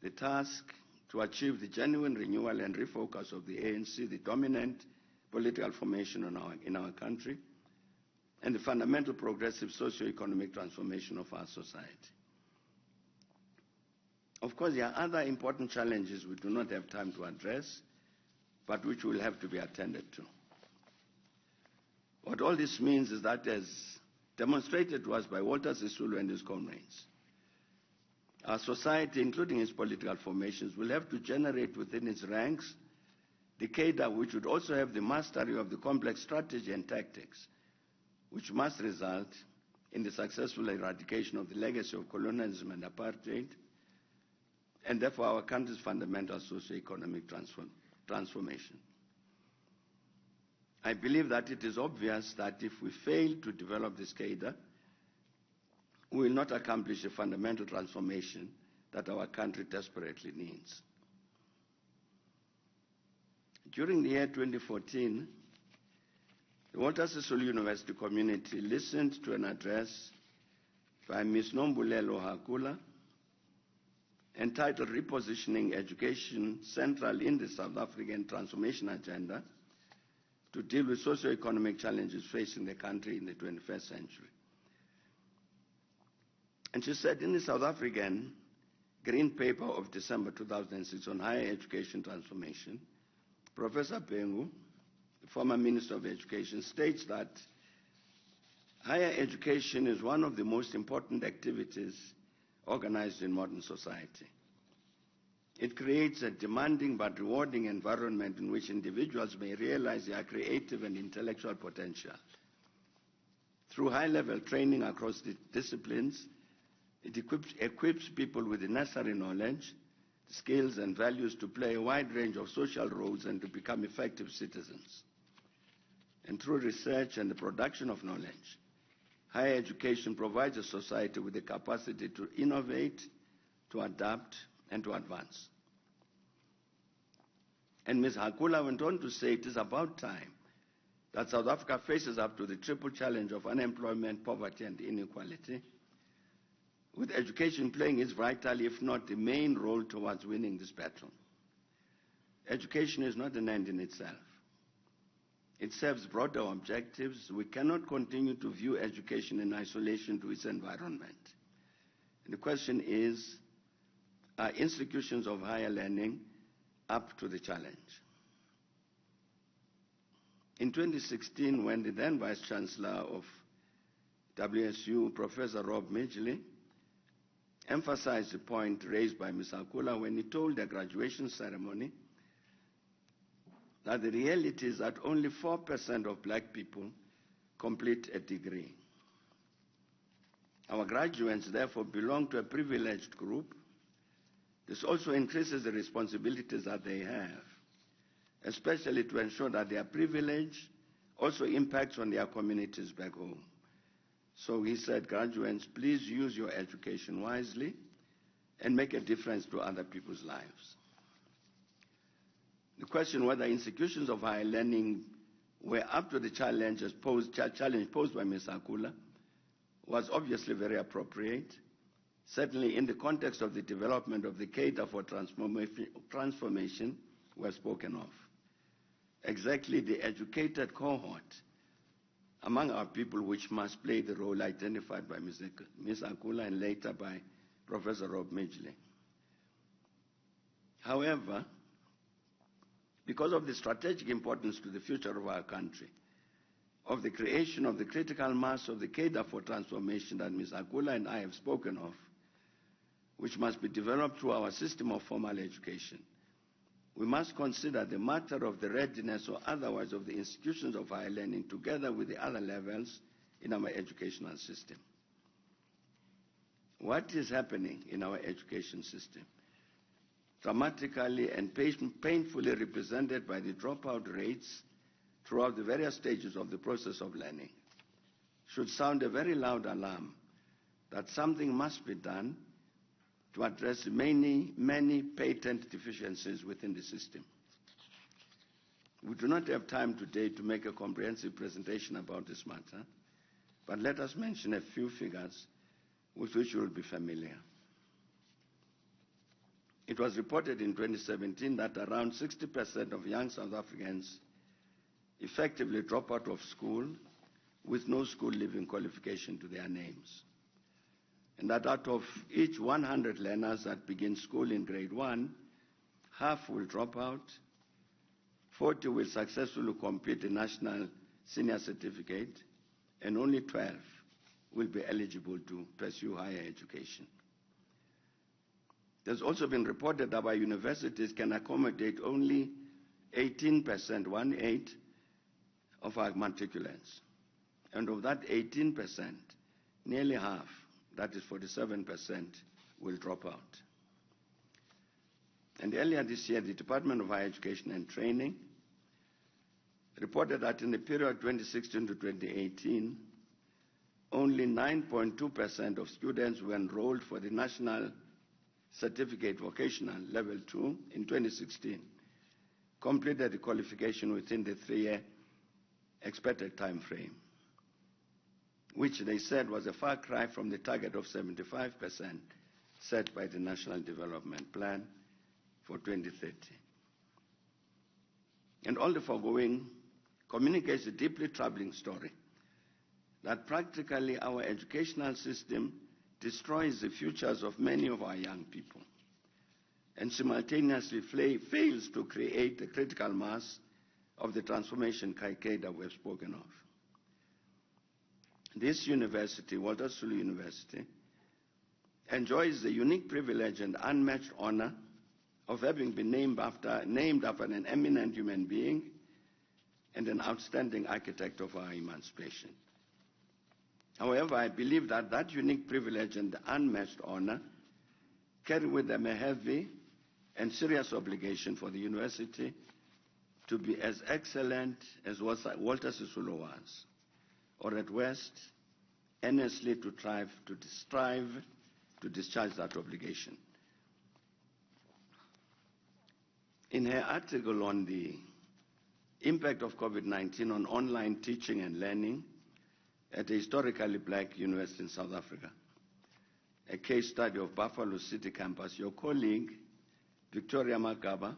A: the task to achieve the genuine renewal and refocus of the ANC, the dominant political formation in our country, and the fundamental progressive socio-economic transformation of our society. Of course, there are other important challenges we do not have time to address, but which will have to be attended to. What all this means is that, as demonstrated to us by Walter Sisulu and his comrades, our society, including its political formations, will have to generate within its ranks the cadre which would also have the mastery of the complex strategy and tactics, which must result in the successful eradication of the legacy of colonialism and apartheid, and therefore our country's fundamental socio-economic transformation. I believe that it is obvious that if we fail to develop this cadre, we will not accomplish the fundamental transformation that our country desperately needs. During the year 2014, the Walter Sisulu University community listened to an address by Ms. Nombulelo Hakula entitled Repositioning Education Central in the South African Transformation Agenda to deal with socio-economic challenges facing the country in the 21st century. And she said, in the South African Green Paper of December 2006 on higher education transformation, Professor Bengu, the former Minister of Education, states that higher education is one of the most important activities organized in modern society. It creates a demanding but rewarding environment in which individuals may realize their creative and intellectual potential. Through high-level training across the disciplines, it equips people with the necessary knowledge, skills and values to play a wide range of social roles and to become effective citizens. And through research and the production of knowledge, higher education provides a society with the capacity to innovate, to adapt, and to advance. And Ms. Hakula went on to say it is about time that South Africa faces up to the triple challenge of unemployment, poverty, and inequality, with education playing its vital, if not the main role towards winning this battle. Education is not an end in itself. It serves broader objectives. We cannot continue to view education in isolation to its environment. And the question is, are institutions of higher learning up to the challenge? In 2016, when the then Vice Chancellor of WSU, Professor Rob Midgley, emphasized the point raised by Ms. Hakula when he told the graduation ceremony that the reality is that only 4% of black people complete a degree. Our graduates, therefore, belong to a privileged group. This also increases the responsibilities that they have, especially to ensure that their privilege also impacts on their communities back home. So he said, graduates, please use your education wisely and make a difference to other people's lives. The question whether institutions of higher learning were up to the challenge posed by Ms. Akula was obviously very appropriate, certainly in the context of the development of the cadre for transformation were spoken of. Exactly the educated cohort among our people which must play the role identified by Ms. Akula and later by Professor Rob Midgley. However, because of the strategic importance to the future of our country, of the creation of the critical mass of the cadre for transformation that Ms. Akula and I have spoken of, which must be developed through our system of formal education, we must consider the matter of the readiness or otherwise of the institutions of higher learning together with the other levels in our educational system. What is happening in our education system, dramatically and painfully represented by the dropout rates throughout the various stages of the process of learning, should sound a very loud alarm that something must be done to address many, many patent deficiencies within the system. We do not have time today to make a comprehensive presentation about this matter, but let us mention a few figures with which you will be familiar. It was reported in 2017 that around 60% of young South Africans effectively drop out of school with no school leaving qualification to their names. And that out of each 100 learners that begin school in grade 1, half will drop out, 40 will successfully complete the national senior certificate, and only 12 will be eligible to pursue higher education. There's also been reported that our universities can accommodate only 18%, 1/8, of our matriculants. And of that 18%, nearly half, that is 47%, will drop out. And earlier this year, the Department of Higher Education and Training reported that in the period 2016 to 2018, only 9.2% of students were enrolled for the National Certificate Vocational Level 2 in 2016, completed the qualification within the 3-year expected time frame, which they said was a far cry from the target of 75% set by the National Development Plan for 2030. And all the foregoing communicates a deeply troubling story that practically our educational system destroys the futures of many of our young people and simultaneously fails to create the critical mass of the transformation cadre we have spoken of. This university, Walter Sisulu University, enjoys the unique privilege and unmatched honor of having been named after an eminent human being and an outstanding architect of our emancipation. However, I believe that that unique privilege and unmatched honor carry with them a heavy and serious obligation for the university to be as excellent as Walter Sisulu was, or at worst, earnestly to strive to discharge that obligation. In her article on the impact of COVID-19 on online teaching and learning at a historically black university in South Africa, a case study of Buffalo City campus, your colleague, Victoria Magaba,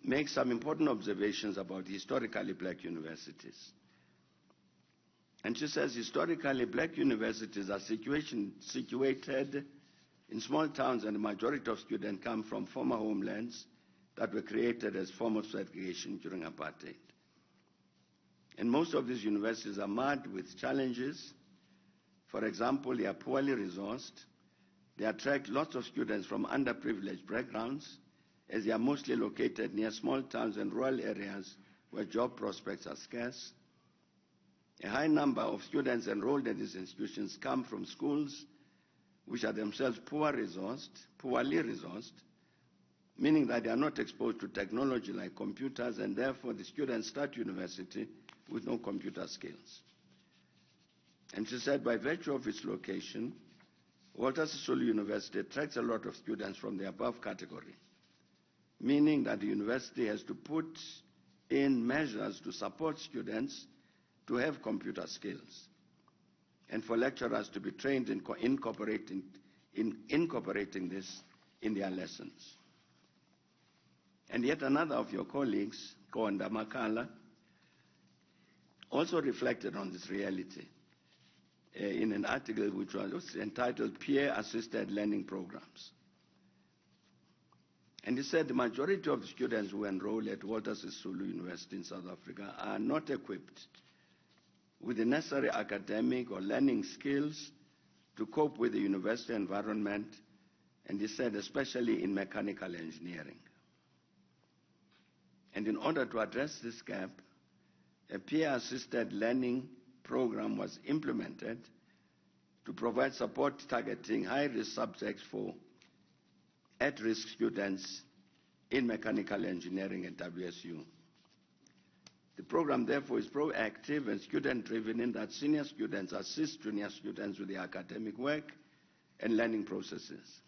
A: makes some important observations about historically black universities. And she says historically black universities are situated in small towns, and the majority of students come from former homelands that were created as form of segregation during apartheid. And most of these universities are marred with challenges. For example, they are poorly resourced. They attract lots of students from underprivileged backgrounds, as they are mostly located near small towns and rural areas where job prospects are scarce. A high number of students enrolled in these institutions come from schools which are themselves poorly resourced, meaning that they are not exposed to technology like computers, and therefore the students start university with no computer skills. And she said by virtue of its location, Walter Sisulu University attracts a lot of students from the above category, meaning that the university has to put in measures to support students to have computer skills, and for lecturers to be trained in incorporating this in their lessons. And yet another of your colleagues, Konda Makala, also reflected on this reality in an article which was entitled Peer-Assisted Learning Programs. And he said the majority of the students who enroll at Walter Sisulu University in South Africa are not equipped with the necessary academic or learning skills to cope with the university environment, and he said especially in mechanical engineering. And in order to address this gap, a peer-assisted learning program was implemented to provide support targeting high-risk subjects for at-risk students in mechanical engineering at WSU. The program, therefore, is proactive and student-driven in that senior students assist junior students with their academic work and learning processes.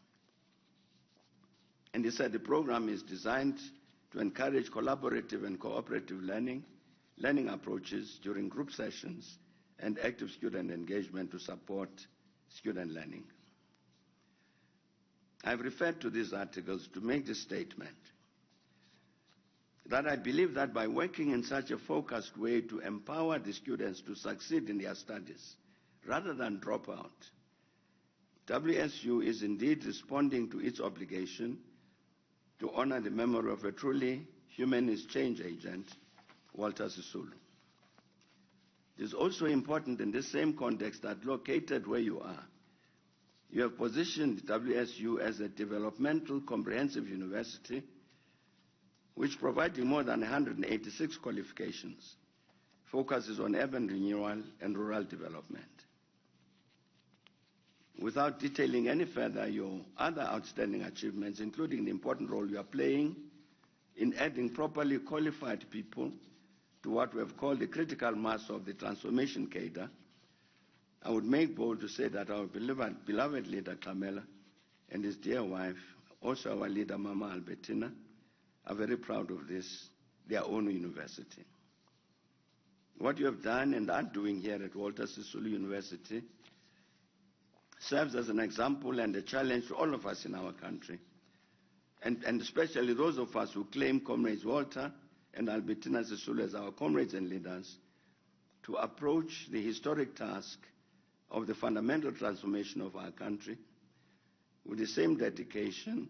A: And he said the program is designed to encourage collaborative and cooperative learning approaches during group sessions and active student engagement to support student learning. I've referred to these articles to make the statement that I believe that by working in such a focused way to empower the students to succeed in their studies rather than drop out, WSU is indeed responding to its obligation to honor the memory of a truly humanist change agent, Walter Sisulu. It is also important in this same context that located where you are, you have positioned WSU as a developmental comprehensive university which, providing more than 186 qualifications, focuses on urban renewal and rural development. Without detailing any further your other outstanding achievements, including the important role you are playing in adding properly qualified people to what we have called the critical mass of the transformation cadre, I would make bold to say that our beloved leader, Kamela, and his dear wife, also our leader, Mama Albertina, are very proud of this, their own university. What you have done and are doing here at Walter Sisulu University serves as an example and a challenge to all of us in our country, and especially those of us who claim Comrades Walter and Albertina Sisulu as our comrades and leaders, to approach the historic task of the fundamental transformation of our country with the same dedication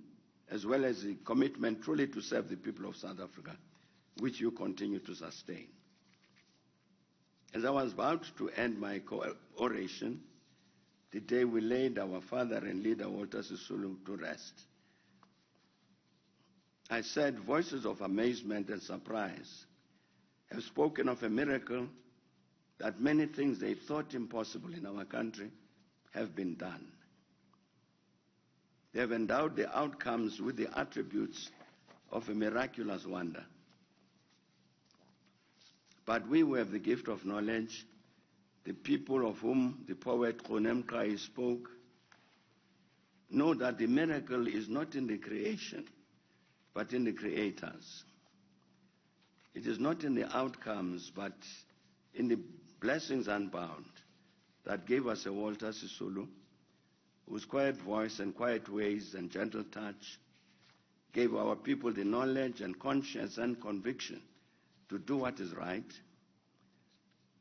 A: as well as the commitment truly to serve the people of South Africa, which you continue to sustain. As I was about to end my oration, the day we laid our father and leader Walter Sisulu to rest, I said voices of amazement and surprise have spoken of a miracle that many things they thought impossible in our country have been done. They have endowed the outcomes with the attributes of a miraculous wonder. But we who have the gift of knowledge, the people of whom the poet Khonem Kai spoke, know that the miracle is not in the creation, but in the creators. It is not in the outcomes, but in the blessings unbound that gave us a Walter Sisulu, whose quiet voice and quiet ways and gentle touch gave our people the knowledge and conscience and conviction to do what is right,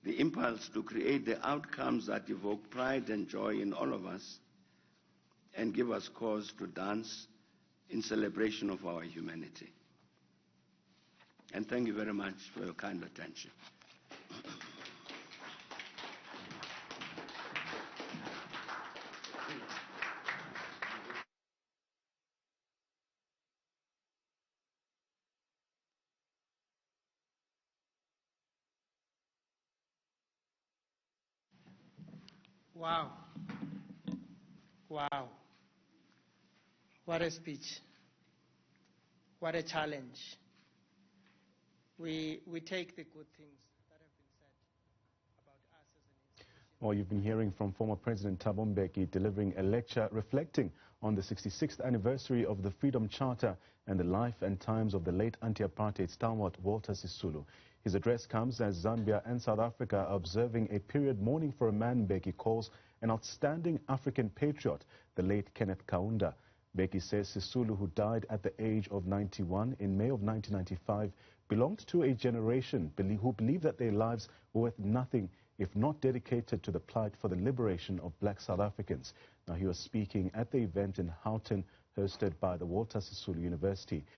A: the impulse to create the outcomes that evoke pride and joy in all of us and give us cause to dance in celebration of our humanity. And thank you very much for your kind attention.
B: Wow. Wow. What a speech. What a challenge. We take the good things that have been said about us as an institution.
C: Well, you've been hearing from former President Thabo Mbeki delivering a lecture reflecting on the 66th anniversary of the Freedom Charter and the life and times of the late anti-apartheid stalwart Walter Sisulu. His address comes as Zambia and South Africa are observing a period mourning for a man Mbeki calls an outstanding African patriot, the late Kenneth Kaunda. Mbeki says Sisulu, who died at the age of 91 in May of 1995, belonged to a generation who believed that their lives were worth nothing if not dedicated to the plight for the liberation of black South Africans. Now, he was speaking at the event in Houghton hosted by the Walter Sisulu University.